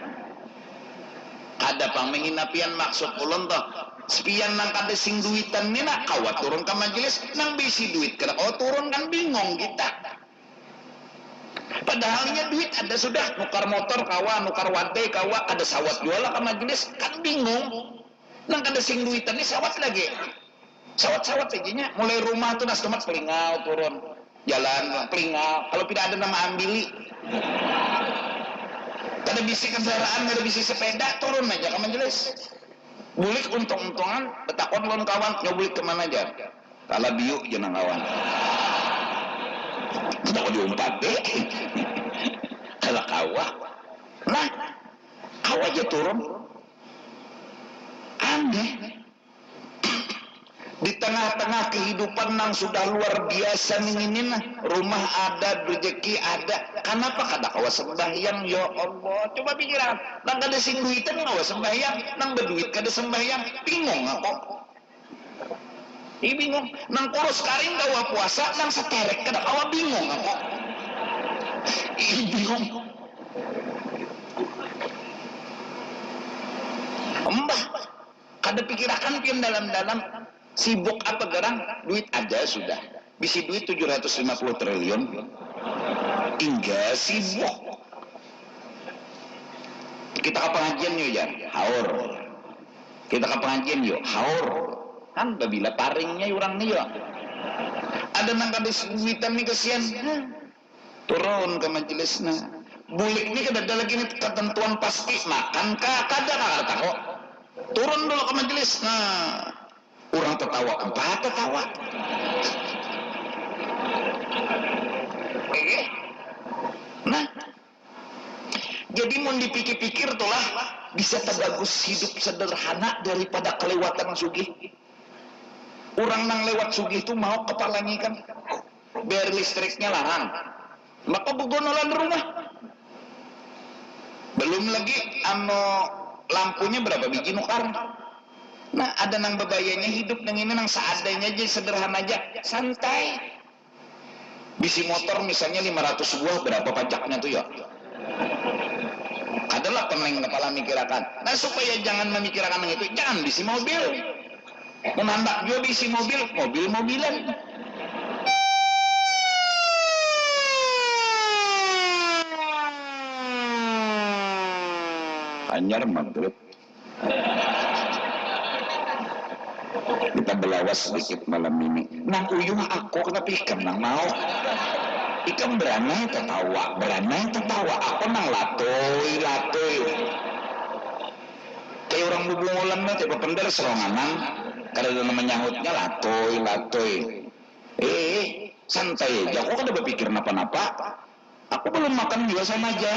ada pang menginapian maksud ulun toh. Sepian nang kada sing duitan ni nak kawa turun ke majelis nang bisi duit kada kawa turun kan bingung kita. Padahalnya duit ada sudah, nukar motor kawa, nukar wadai kawa, ada sawat jual ke majelis kan bingung. Nang kada sing duitan ni sawat lagi. Sawat-sawat aja mulai rumah tuh nas tempat pelingau turun jalan pelingau kalau tidak ada nama ambili kada bisi kendaraan kada bisi sepeda turun aja ke majelis bulik untung-untungan betakon lon kawan nyobulik kemana aja kala biu jenang kawan tidak diumpat deh kala kawa nah kawa aja turun aneh. Di tengah-tengah kehidupan yang sudah luar biasa ini rumah ada, rezeki ada. Kenapa kada kawa sembahyang ya Allah? Coba pikiran. Nang kada sing duitan kawa sembahyang, nang berduit kada sembahyang, bingung aku. Bingung. Nang kurus karing kawa puasa, nang seterek kada kawa bingung aku. Bingung. Mbah, kada pikirakan pian dalam-dalam. Sibuk apa gerang? Duit ada sudah. Bisi duit 750 triliun. Hingga sibuk. Kita ke pengajian yuk ya, haur. Kita ke pengajian yuk, haur. Kan babila paringnya orang nih yuk. Ada nang kada duitan nih kesian. Turun ke majelisnya. Bulik nih kada lagi nih ketentuan pasti makan kada kok. Turun dulu ke majelis. Nah, orang tertawa, empat tertawa. Nah, jadi mau dipikir-pikir tulah bisa terbagus hidup sederhana daripada kelewatan sugih. Orang nang lewat sugih itu mau kepalanya kan, biar listriknya larang, maka bugonolan rumah. Belum lagi lampunya berapa biji nukar. Nah, ada nang bebayanya hidup nang ini nang seadanya aja sederhana aja, santai. Bisi motor misalnya 500 buah berapa pajaknya tuh ya? Adalah peneng kepala mikirakan. Nah, supaya jangan memikirkan yang itu, jangan bisi mobil. Menandak juga bisi mobil-mobilan. Anyar maghrib. Kita belawas sedikit malam ini. Nang uyuh aku tapi ikan nang mau. Ikan beranai tertawa. Aku nang latoy. Kayak orang bubungulan mah coba pendar seronganan. Kada menyahutnya latoy. Santai aja. Aku kada berpikir napa-napa. Aku belum makan juga sama aja.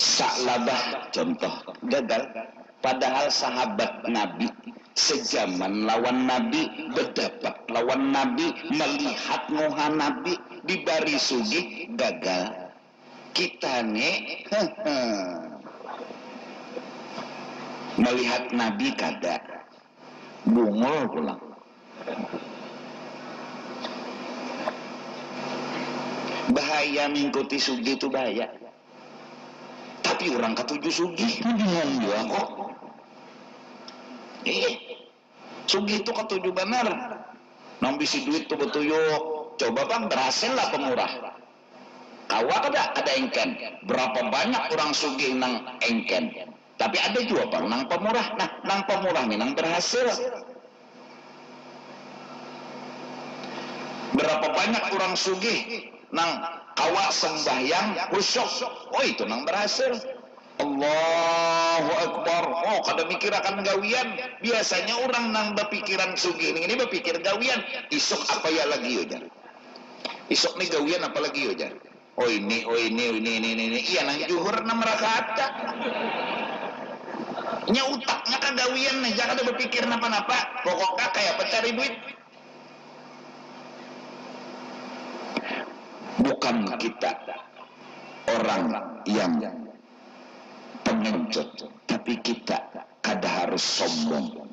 Saklabah contoh gagal, padahal sahabat Nabi sejaman lawan Nabi, berdapat lawan Nabi, melihat muha Nabi di baris sugih gagal. Kita nih melihat Nabi kada bungul pulang. Bahaya mengikuti sugih itu bahaya. Tapi orang ketujuh sugih bingung juga kok. Sugih itu ketujuh benar. Nang bisi duit tuh betuyuk. Coba bang berhasil lah pemurah. Kawa kada engken. Berapa banyak orang sugih nang engken. Tapi ada juga bang nang pemurah. Nah, nang pemurah nih nang berhasil. Berapa banyak orang sugih nang awak sembahyang khusyuk. Oh itu nang berhasil. Allahu Akbar. Oh kada mikir akan gawian. Biasanya orang nang berpikiran sugih ini berpikir gawian. Isuk apa ya lagi yo jar. Isuk nih gawian apa lagi yo jar. Oh ini. Iya nang juhur 6 rakaat. Nya utaknya kagawian nih, jangan ada berpikir napa-napa. Pokoknya kayak pencari duit. Bukan kita orang yang pengecut, tapi kita kada harus sombong.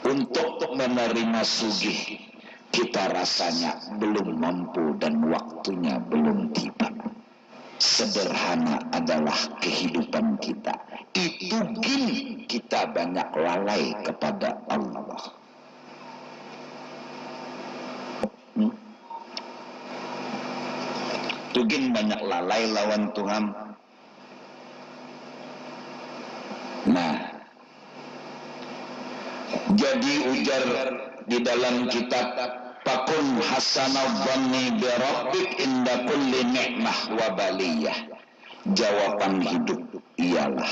Untuk menerima sugih, kita rasanya belum mampu dan waktunya belum tiba. Sederhana adalah kehidupan kita. Itu gini kita banyak lalai kepada Allah. Tugin banyak lalai lawan Tuhan. Nah, jadi ujar di dalam kitab Fakun hasanal dhanni bi rabbik inda kulli ni'mah wa baliyah. Jawaban hidup ialah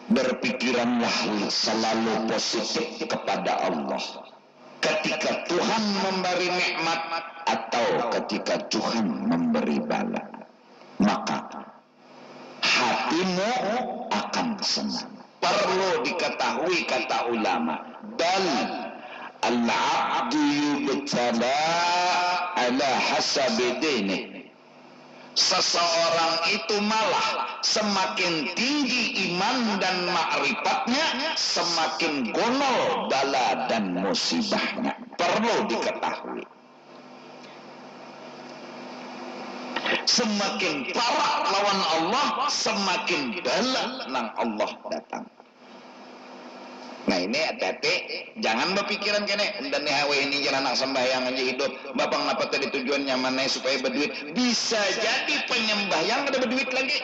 berpikiranlah selalu positif kepada Allah. Ketika Tuhan memberi nikmat atau ketika Tuhan memberi bala, maka hatimu akan senang. Perlu diketahui kata ulama, bal al-'abdu yubtala ala hasabi dinih. Seseorang itu malah semakin tinggi iman dan ma'rifatnya, semakin gonol bala dan musibahnya. Perlu diketahui. Semakin parah lawan Allah, semakin bala nang Allah datang. Nah ini hati-hati, jangan berpikiran kene dan hawe ini jalan anak sembahyang aja hidup. Bapak ngapa tadi tujuannya mana supaya berduit? Bisa jadi penyembahyang ada berduit lagi.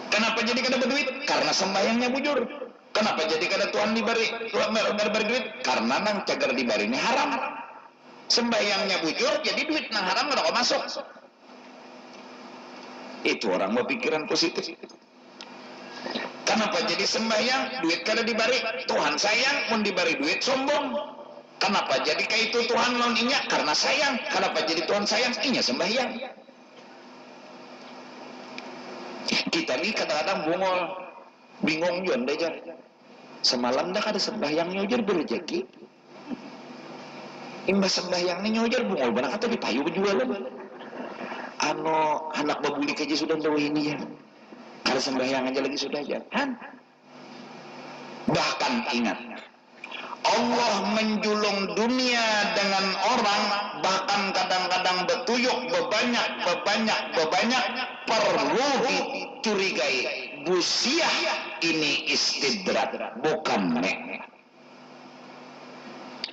Kenapa jadi kada berduit? Karena sembahyangnya bujur. Kenapa jadi kada Tuhan diberi duit? Karena nang cagar dibari ini haram. Sembahyangnya bujur, jadi duit nang haram kada masuk. Itu orang berpikiran positif. Kenapa jadi sembahyang duit kada dibari? Tuhan sayang mun dibari duit sombong. Kenapa jadi kayak itu Tuhan lawan inya? Karena sayang. Kenapa jadi Tuhan sayang? Inya sembahyang. Kita ni kadang-kadang bungol, bingung juan dah jar. Semalam dah kada sembahyang nyojar berrezeki. Imbas sembahyang ni nyojar bungol benak kata dipayu berjualan. Anak babulik aja sudah tahu ini ya. Kalau sembahyang aja lagi sudah jangan. Bahkan ingat, Allah menjulung dunia dengan orang, bahkan kadang-kadang betuyuk bebanyak, perlu dicurigai. Busiah ini istidrat, bukan nikmat.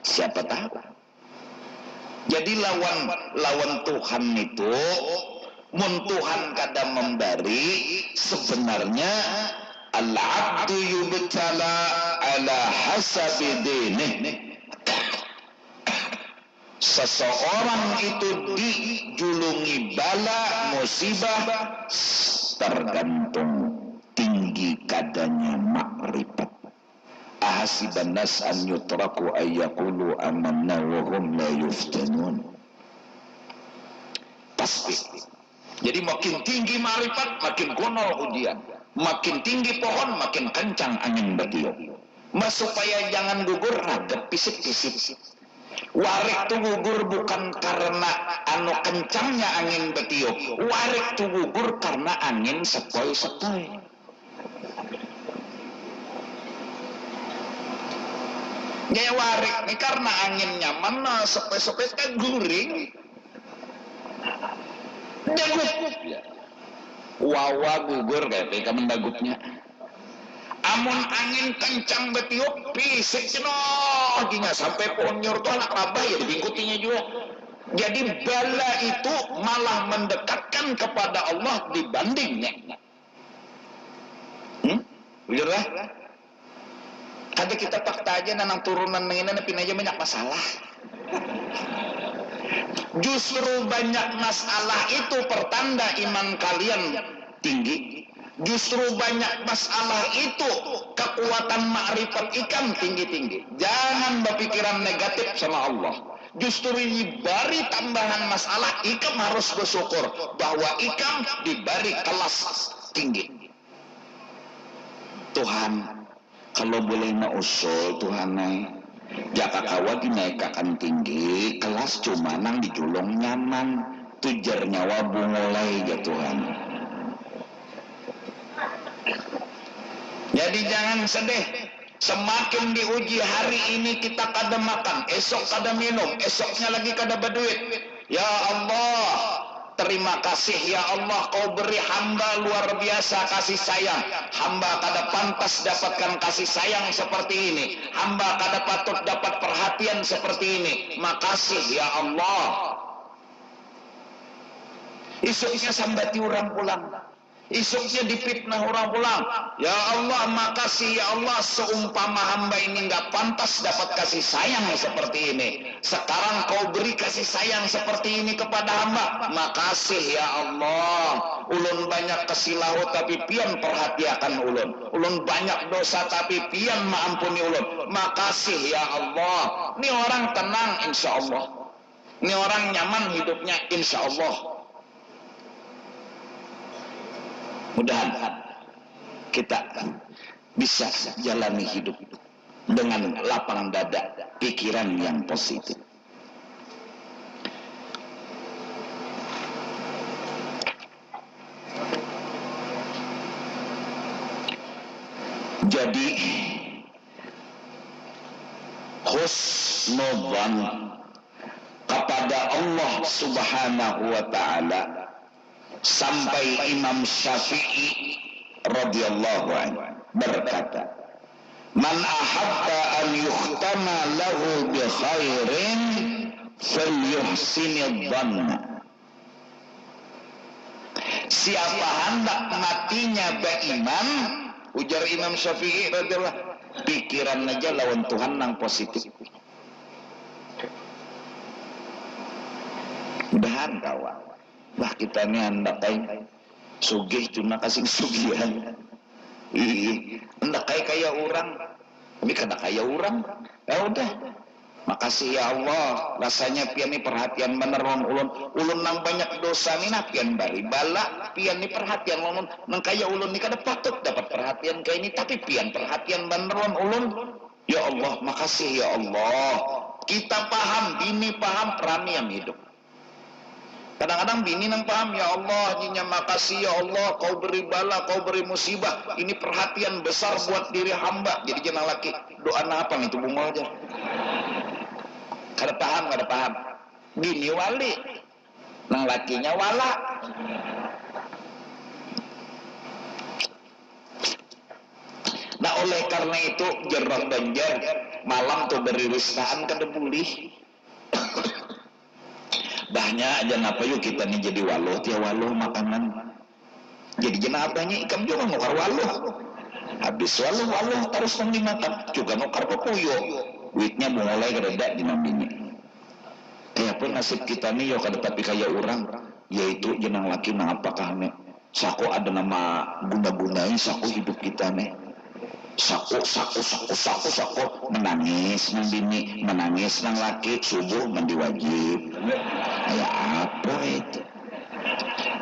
Siapa tahu. Jadi lawan Tuhan itu, mun Tuhan kadang memberi, sebenarnya al-'abdu yubtala ala hasabi dinih. Seseorang itu dijulungi bala musibah tergantung tinggi kadanya makrifat. Ahasiban nas an yutraku ayyaqulu amanna wa hum la yuftanun. Pasti. Jadi makin tinggi marifat, makin gonol ujian. Makin tinggi pohon, makin kencang angin bertiup. Mas supaya jangan gugur, ragap pisik-pisik. Warik tu gugur bukan karena kencangnya angin bertiup. Warik tu gugur karena angin sepoi-sepoi. Ya warik ni karena angin nyaman, sepoi-sepoi kan guring. Dagup ya. Wawa gugur kayak peka mendagupnya. Amun angin kencang betiup pisik cenoh ginya sampai pohon nyor tu anak rabah ya dibingkutinya juga. Jadi bala itu malah mendekatkan kepada Allah dibandingnya. Bujur lah. Kada kita fakta aja nanang turunan menginan pin aja banyak masalah. Justru banyak masalah itu pertanda iman kalian tinggi. Justru banyak masalah itu kekuatan makrifat ikam tinggi-tinggi. Jangan berpikiran negatif sama Allah. Justru ini bari tambahan masalah, ikam harus bersyukur bahwa ikam diberi kelas tinggi. Tuhan, kalau boleh na usul Tuhan jaka kawa dinaikakan tinggi, kelas cuma nang dijulung nyaman, tujar nyawa bungolai ya Tuhan. Jadi jangan sedih. Semakin diuji hari ini kita kada makan, esok kada minum, esoknya lagi kada berduit. Ya Allah, terima kasih ya Allah, kau beri hamba luar biasa kasih sayang. Hamba kada pantas dapatkan kasih sayang seperti ini. Hamba kada patut dapat perhatian seperti ini. Makasih ya Allah. Esoknya sambati orang pulang. Esoknya dipitnah orang pulang. Ya Allah, makasih ya Allah, seumpama hamba ini nggak pantas dapat kasih sayang seperti ini. Sekarang kau beri kasih sayang seperti ini kepada hamba. Makasih ya Allah. Ulun banyak kesilahu tapi pian perhatiakan ulun. Ulun banyak dosa tapi pian maampuni ulun. Makasih ya Allah. Ini orang tenang insya Allah. Ini orang nyaman hidupnya insya Allah. Mudah-mudahan kita bisa jalani hidup dengan lapang dada, pikiran yang positif. Jadi husnudzan kepada Allah Subhanahu wa ta'ala. Sampai Imam Syafi'i radhiyallahu anhu berkata, "Man ahabba an yuhtama lahu bi khairin falyuhsinidh dhanna." Siapa hendak matinya beriman, ujar Imam Syafi'i radhiyallahu, pikiran aja lawan Tuhan yang positif. Mudahan kawan. Bah kita ni hendakai sugih cuma kasih sugihan. Hendak kaya orang, tapi kada kaya orang. Ya udah. Makasih ya Allah, rasanya pian ni perhatian meneron ulun. Ulun nang banyak dosa ni na pian bari bala, pian ni perhatian ulun. Nang kaya ulun ni kada patut dapat perhatian kaya ini, tapi pian perhatian meneron ulun. Ya Allah, makasih ya Allah. Kita paham, bini paham, rami yang hidup. Kadang-kadang bini nang paham, ya Allah, nyinya makasih ya Allah, kau beri bala, kau beri musibah. Ini perhatian besar buat diri hamba. Jadi jenang laki, doa apa nih itu bungol aja. Kada paham. Bini wali, nang lakinya wala. Nah oleh karena itu jerah banjar malam tuh beriristaan kada pulih. Banyak aja napa yuk kita nih jadi waluh, tiap waluh makanan. Jadi jenabahnya ikam juga nukar waluh. Habis waluh terus nang dimakan juga nukar pepuyo. Duitnya mulai kereda di nambini. Kayak pun nasib kita nih yo kada tapi kayak orang, yaitu jenang laki nang apakah nih? Saku ada nama guna-gunain saku hidup kita nih. Saku menangis nang bini, menangis nang laki, subuh mandi wajib. Kayak apa itu?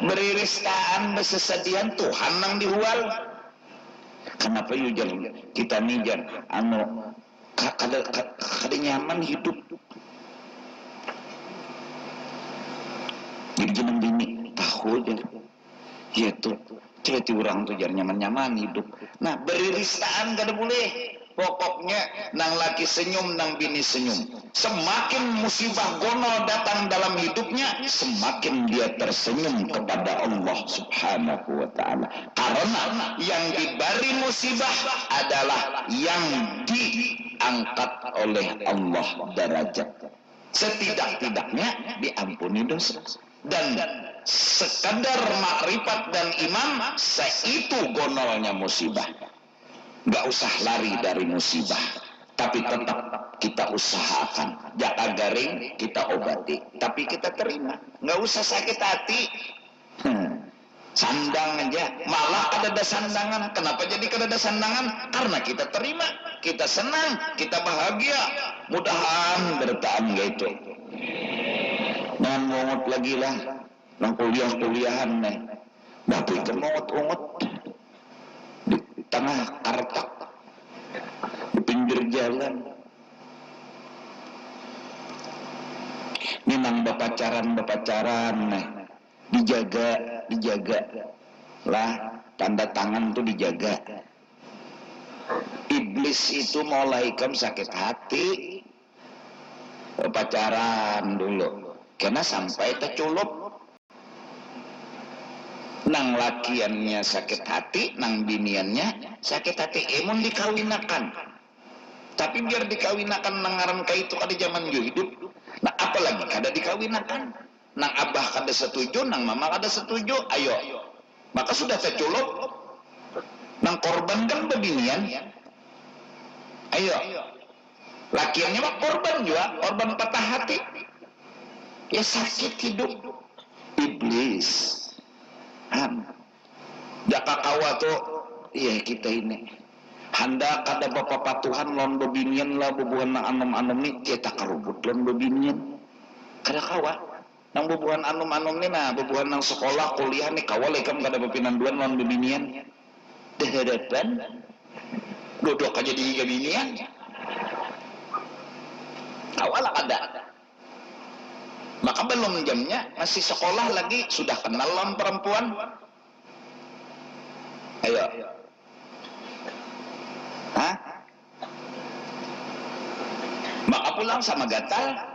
Beriristaan besesedian Tuhan nang dihual. Kenapa yujan kita nijan kada nyaman hidup. Jadi jeneng bini tahu jadi yaitu cerita orang tuh jar nyaman-nyaman hidup. Nah beriristaan kada boleh. Pokoknya nang laki senyum, nang bini senyum. Semakin musibah gonol datang dalam hidupnya, semakin dia tersenyum kepada Allah Subhanahu wa ta'ala. Karena yang diberi musibah adalah yang diangkat oleh Allah derajat. Setidak-tidaknya diampuni dosa. Dan sekadar makrifat dan iman, seitu gonolnya musibah. Gak usah lari dari musibah, tapi tetap kita usahakan, jaka garing kita obati, tapi kita terima, nggak usah sakit hati. Sandang aja, malah ada sandangan. Kenapa jadi ada sandangan? Karena kita terima, kita senang, kita bahagia. Mudahan bertahan gitu. Jangan mongot lagi lah, nang kuliahan nih. Bapak itu mongot-mongot di tengah kartak, di pinggir jalan. Ini nang bepacaran nih. Dijaga lah, tanda tangan tuh dijaga. Iblis itu mulai sakit hati pacaran dulu, karena sampai terculup nang lakiannya sakit hati, nang biniannya sakit hati. Emun dikawinakan, tapi biar dikawinakan nangaran itu kada zaman hidup. Nah apalagi kada dikawinakan, nang abah kada setuju, nang mama kada setuju, ayo, maka sudah terculuk. Nang korban kan bebinian, ayo, lakiannya mah korban juga, korban patah hati, ya sakit hidup. Iblis, jaka kawa tuh, iya kita ini, hendak kada bapak Tuhan lon bebinian lah, bubuhan nang anom-anom ni, kita karubut lon bebinian, kada kawa. Nang bubuhan anum-anum ni nah, bubuhan nang sekolah, kuliah nih, kawal ikam kada bepinanduan non bebinian. Dehadapan, duduk aja di bebinian. Kawal ada. Maka belum jamnya, masih sekolah lagi, sudah kenal non perempuan. Ayo. Hah? Maka pulang sama gatal.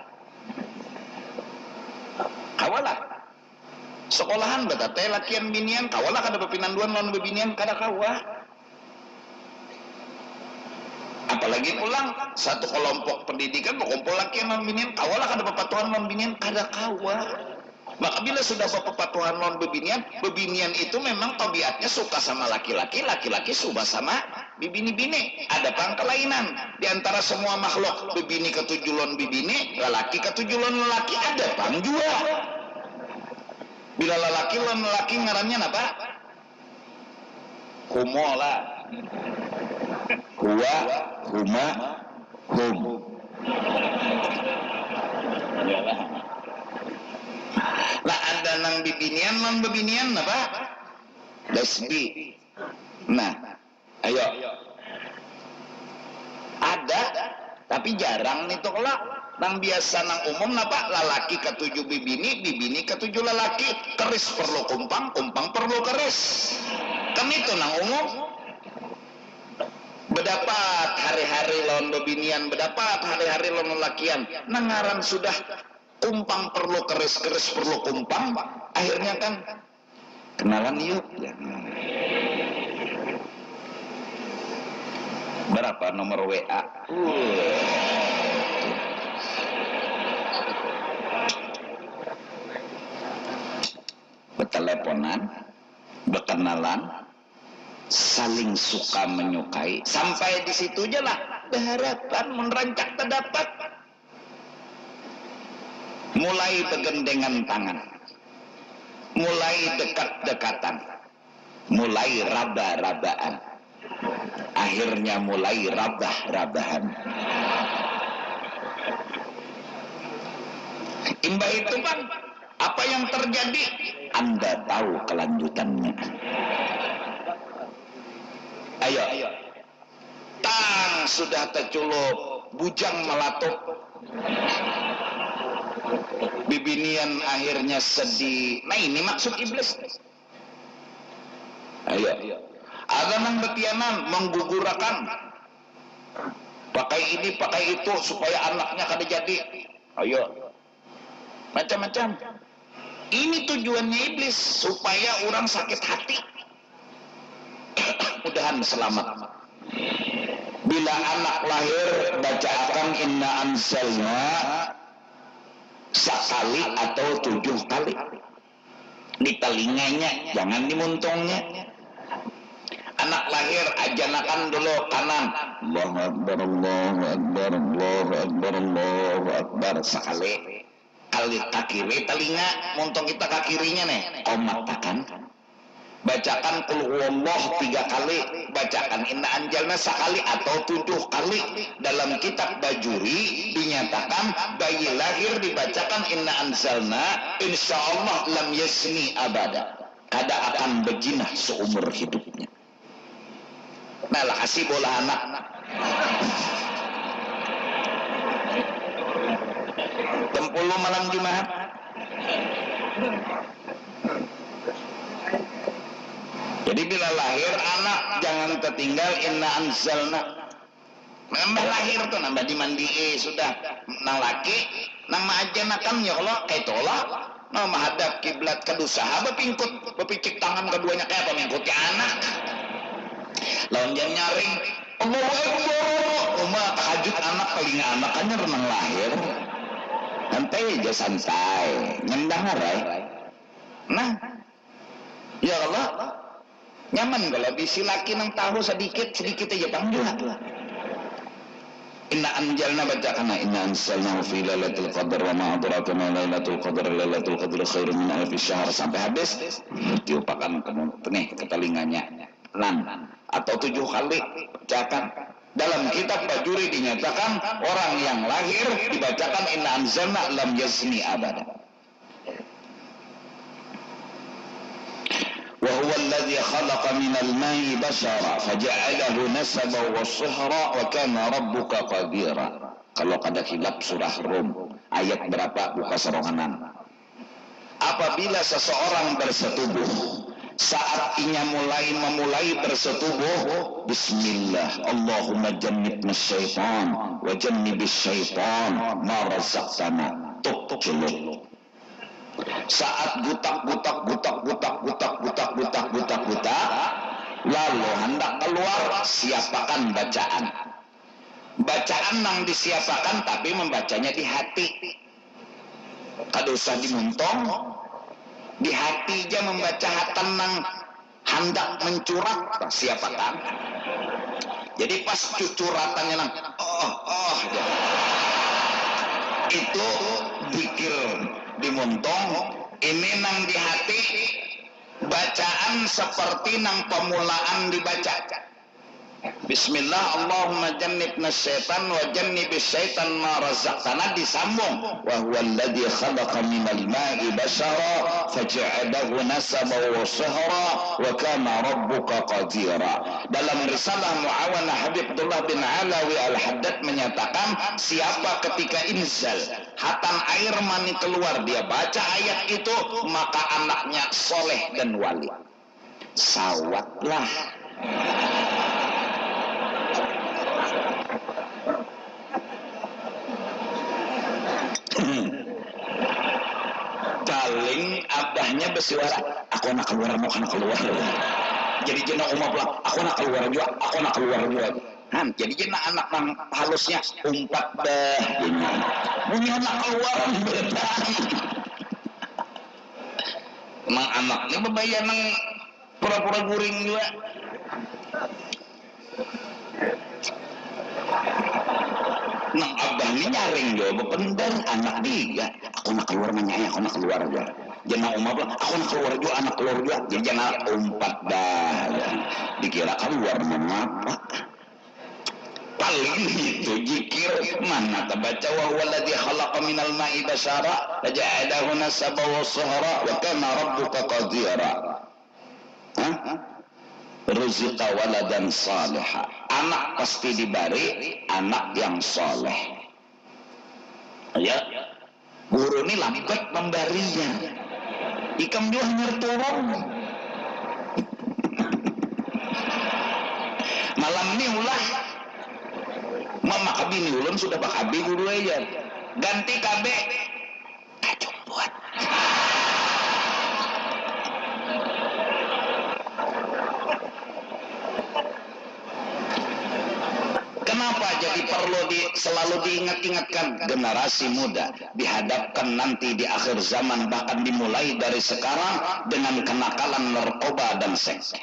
Kawalah sekolahan betate lakian binian, kawalah kada bepinanduan non bebinian, kada kawa. Apalagi pulang satu kelompok pendidikan berkumpul lakian non binian, kawalah kada bepatuhan non binian, kada kawa. Maka bila sudah bepatuhan non bebinian, bebinian itu memang tabiatnya suka sama laki-laki, laki-laki suka sama bibini-bini. Ada pang kelainan di antara semua makhluk, bebini ketujulon bibini, lelaki ketujulon lelaki, ada pang juga. Bila lelaki lon lelaki ngarannya apa? Humo lah. Huwa, huma, hum. Lah ada nang bibinian non bebinian apa? Lesbi. Nah, ayo. Ada, tapi jarang nih tuh kelak. Nang biasa nang umum napa? Lalaki ketujuh bibini, bibini ketujuh lalaki. Keris perlu kumpang, kumpang perlu keris. Kan itu nang umum. Bedapat hari-hari lon bebinian, bedapat hari-hari lon lelakian. Nangaran sudah kumpang perlu keris, keris perlu kumpang. Akhirnya kan kenalan yuk. Ya. Berapa nomor WA? Beteleponan, berkenalan, saling suka menyukai, sampai di situ aja lah. Berharapan menerancak terdapat, mulai bergandengan tangan, mulai dekat-dekatan, mulai raba-rabaan, akhirnya mulai rabah-rabahan. Imbah itu bang, apa yang terjadi? Anda tahu kelanjutannya. Ayo. Tang sudah terculup, bujang melatuk. Bibinian akhirnya sedih. Nah ini maksud iblis. Ayo. Ada nang betianan menggugurakan. Pakai ini, pakai itu supaya anaknya kada jadi. Ayo. Macam-macam. Ini tujuannya iblis, supaya orang sakit hati. Mudahan selamat. Bila anak lahir, baca akan inna anzalna sekali atau 7 kali. Di telinganya, jangan di muntungnya. Anak lahir ajanakan dulu kanan. Allahu Akbar, Allahu Akbar, Allahu Akbar, Allahu Akbar sekali. Kali kiri telinga, montong kita ke kirinya nih, komatakan. Bacakan qul huwallah 3 kali, bacakan inna anjalna sekali atau 7 kali. Dalam kitab Bajuri dinyatakan bayi lahir dibacakan inna anzalna, insyaallah lam yasni abada, kada akan berjinah seumur hidupnya. Nah lah kasih bola anak. Jam 10 malam Jumat. Jadi bila lahir anak jangan tertinggal inna anzalna. Nambah lahir tuh nambah dimandi sudah nang laki nang maajanakan ya Allah kayak tolak. Nah menghadap kiblat kedua sahabat pingkut bepicik tangan keduanya kayak apa mengikuti anak. Lawan jangan nyaring Allahu Akbar. Umat tahajud anak telinga anak kan renang lahir. Santai aja santai nyendang arai. Nah ya Allah nyaman kalau bisi laki nang tahu sedikit aja panggil inna anjalna bacakan inna anzalna fi lailatul qadar wa ma adraka ma lailatul qadar khairun min alfi syahr sampai habis diupakan ke telinganya 6 atau 7 kali bacakan. Dalam kitab Bajuri dinyatakan orang yang lahir dibacakan inna anzalna lam yazni abada. وهو الذي خلق من الماء بشرا فجعله نسبا وصهرا وكان ربك قديرا. Kalau kada hilap surah Rum ayat berapa buka seronganan. Apabila seseorang bersetubuh, saat ia memulai bersetubuh, bismillah, Allahumma jannibna syaitan wa jannibis syaitan ma razaqtana. Tuk celuk. Saat gutak, lalu hendak keluar, siapakan bacaan. Bacaan yang disiapakan tapi membacanya di hati. Kada usah dimuntong, di hati aja membaca hatan nang hendak mencurat, siapakan. Jadi pas cucuratannya nang, aja. Itu zikir dimuntong, ini nang di hati bacaan seperti nang pemulaan dibaca. Bismillah Allahumma jannibna syaitan wa jannibis syaitan ma razaqtana disambung wa huwa alladhi khalaqa minal ma'i bashara faja'alahu nasaba wa sahra wa kana rabbuka qadira. Dalam risalah Muawana Habib Abdullah bin Alawi Al-Haddad menyatakan siapa ketika inzal hatan air mani keluar dia baca ayat itu maka anaknya soleh dan wali. Sawatlah. Paling abahnya bersuara, aku nak keluar, mau nak keluar. Jadi jenak umat lah, aku nak keluar juga. Jadi jenak anak nang halusnya umpat dah. Punya anak keluar bedah. Nang anaknya bebayar nang pura-pura guring juga. Nang abah ini nyaring jo, bependar anak dia. Aku nak keluar nanya, aku nak keluar aja. Jangan umap lah, aku nak keluar juga, anak keluar juga. Jadi jangan umpat dah. Dikira keluar mengapa? Paling itu jikir mana terbaca wa huwaladzi khalaqa minal ma'i bashara faja'alahu nasaba wa sahra wa kana rabbuka qadira. Rizqa waladan salihah. Anak pasti diberi anak yang soleh. Ya, guru ini lambat memberinya. Ikam juga nyerturun. Malam ini ulah mama kabini ulun sudah bakabi guru aja. Ganti kabe. Kacung buat. Kenapa jadi perlu selalu diingat-ingatkan generasi muda dihadapkan nanti di akhir zaman bahkan dimulai dari sekarang dengan kenakalan narkoba dan seks.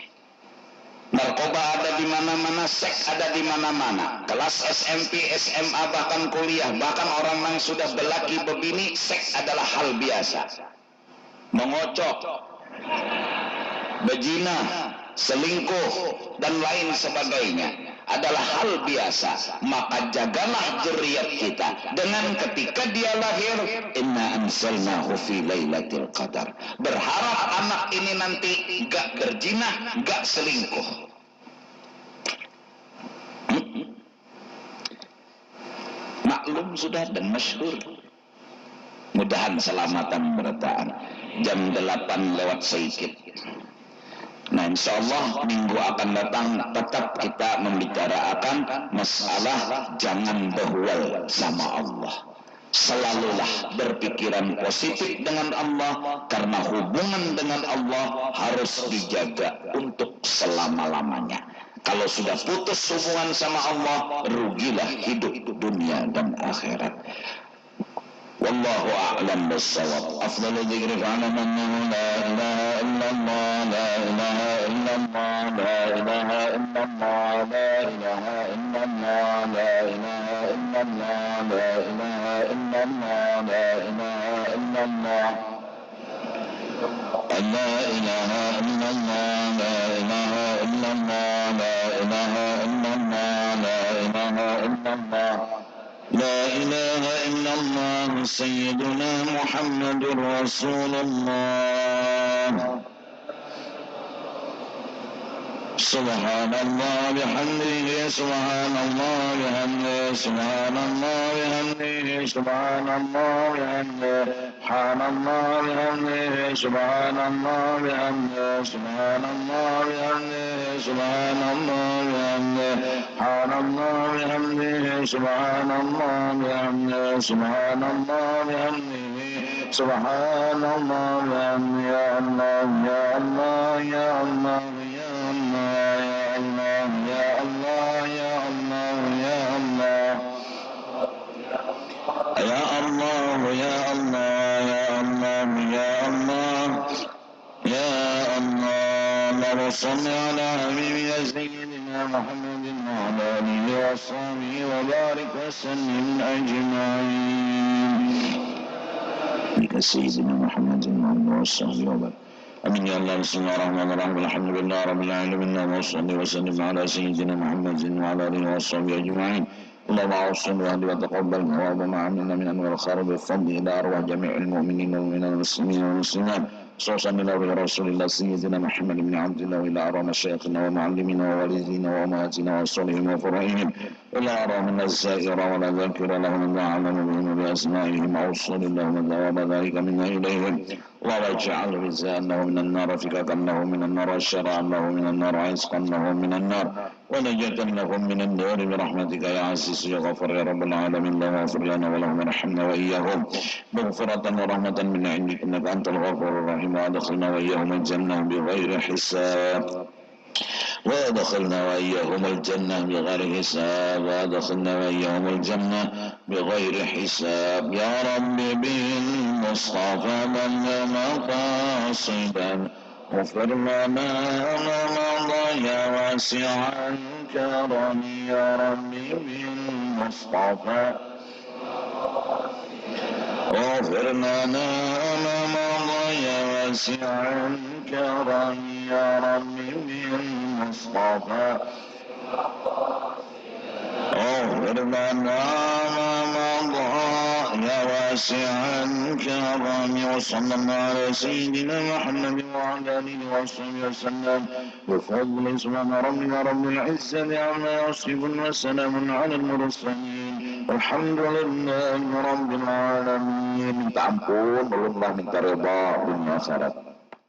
Narkoba ada di mana-mana, seks ada di mana-mana. Kelas SMP, SMA, bahkan kuliah, bahkan orang yang sudah berlaki bebini, seks adalah hal biasa. Mengocok, berzina, selingkuh, dan lain sebagainya adalah hal biasa. Maka jagalah zuriat kita dengan ketika dia lahir, inna anzalnahu fi lailatul qadar. Berharap anak ini nanti gak berzina, gak selingkuh. Maklum sudah dan masyhur. Mudahan selamatan berataan. Jam 8 lewat sedikit. Nah, insyaallah minggu akan datang tetap kita membicarakan masalah jangan bahwal sama Allah. Selalulah berpikiran positif dengan Allah, karena hubungan dengan Allah harus dijaga untuk selama-lamanya. Kalau sudah putus hubungan sama Allah, rugilah hidup dunia dan akhirat. Wallahu a'lam bissawab. Afdhalu dzikri fa'lamu annahu la ilaha illallah, la ilaha illallah, la ilaha illallah, la ilaha illallah, la ilaha illallah, la ilaha illallah, la ilaha illallah. La ilaha illallah, la ilaha illallah, la ilaha illallah, la ilaha illallah. La ilaha illallah sayyiduna Muhammadur Rasulullah. Subhanallah bihamdihi, subhanallah bihamdihi, subhanallah bihamdihi, subhanallah bihamdihi, subhanallah bihamdihi, subhanallah bihamdihi, subhanallah bihamdihi, subhanallah bihamdihi, subhanallah bihamdihi, subhanallah bihamdihi, subhanallah bihamdihi, subhanallah bihamdihi. Ya Allah, ya Allah, ya Allah, ya Allah, ya Allah, ya Allah, ya Allah, ya Allah, ya Allah, ya Allah, ya Allah, ya Allah. اللهم صل على حبيبنا سيدنا محمد وعلى آله وصحبه وبارك وسلم أجمعين. بك سيدنا محمد وعلى آله وصحبه وبارك. Amin ya Allah. Bismillahirrahmanirrahim. Alhamdulillah rabbil alamin. Wa salli wa sallim ala sayyidina Muhammadin wa ala alihi wa sahbihi ajma'in. Allahumma awsil wa hadi wa taqabbal wa ma'amina min anwar khair bi fadli ila arwah jami'il mu'minin wa minal muslimin wal muslimat. Sallallahu alaihi Rasulillah sayyidina Muhammad bin Abdullah wa ila arwah masyayikhina wa muallimina wa walidina wa ummahatina wa salihin wa faraihim. Ila arwah min az-zaira wa la dhakira lahum Allah alamu bihim bi asma'ihim wa sallallahu wa dhalika minna ilayhim. اللهم اجعل رزقناه من النار فكاكنه من النار وشرعناه من النار وعزقناه من النار ونجتنهم من النار برحمتك يا عزيز يا غفور يا رب العالمين. اللهم اغفر لنا ولهم ارحمنا واياهم مغفرة ورحمة من عندك انك انت الغفور الرحيم. وادخلنا واياهم الجنة بغير حساب وادخلنا وإياهم الجنة بغير حساب وادخلنا وإياهم الجنة بغير حساب. يا رب بالمصطفى بلغ مقاصدا اغفر لنا ما مضى يا واسع الكرم. يا رب بالمصطفى اغفر لنا ما مضى يا واسع الكرم. يا رب بالمصطفى اغفر لنا ما مضى يا واسع الكرم. وصلى الله على سيدنا محمد وعلى اله وصحبه وسلم بفضل سبحان ربك رب العزة عما يصفون وسلام على المرسلين والحمد لله رب العالمين. Minta ampun, belum minta reda dunia akhirat.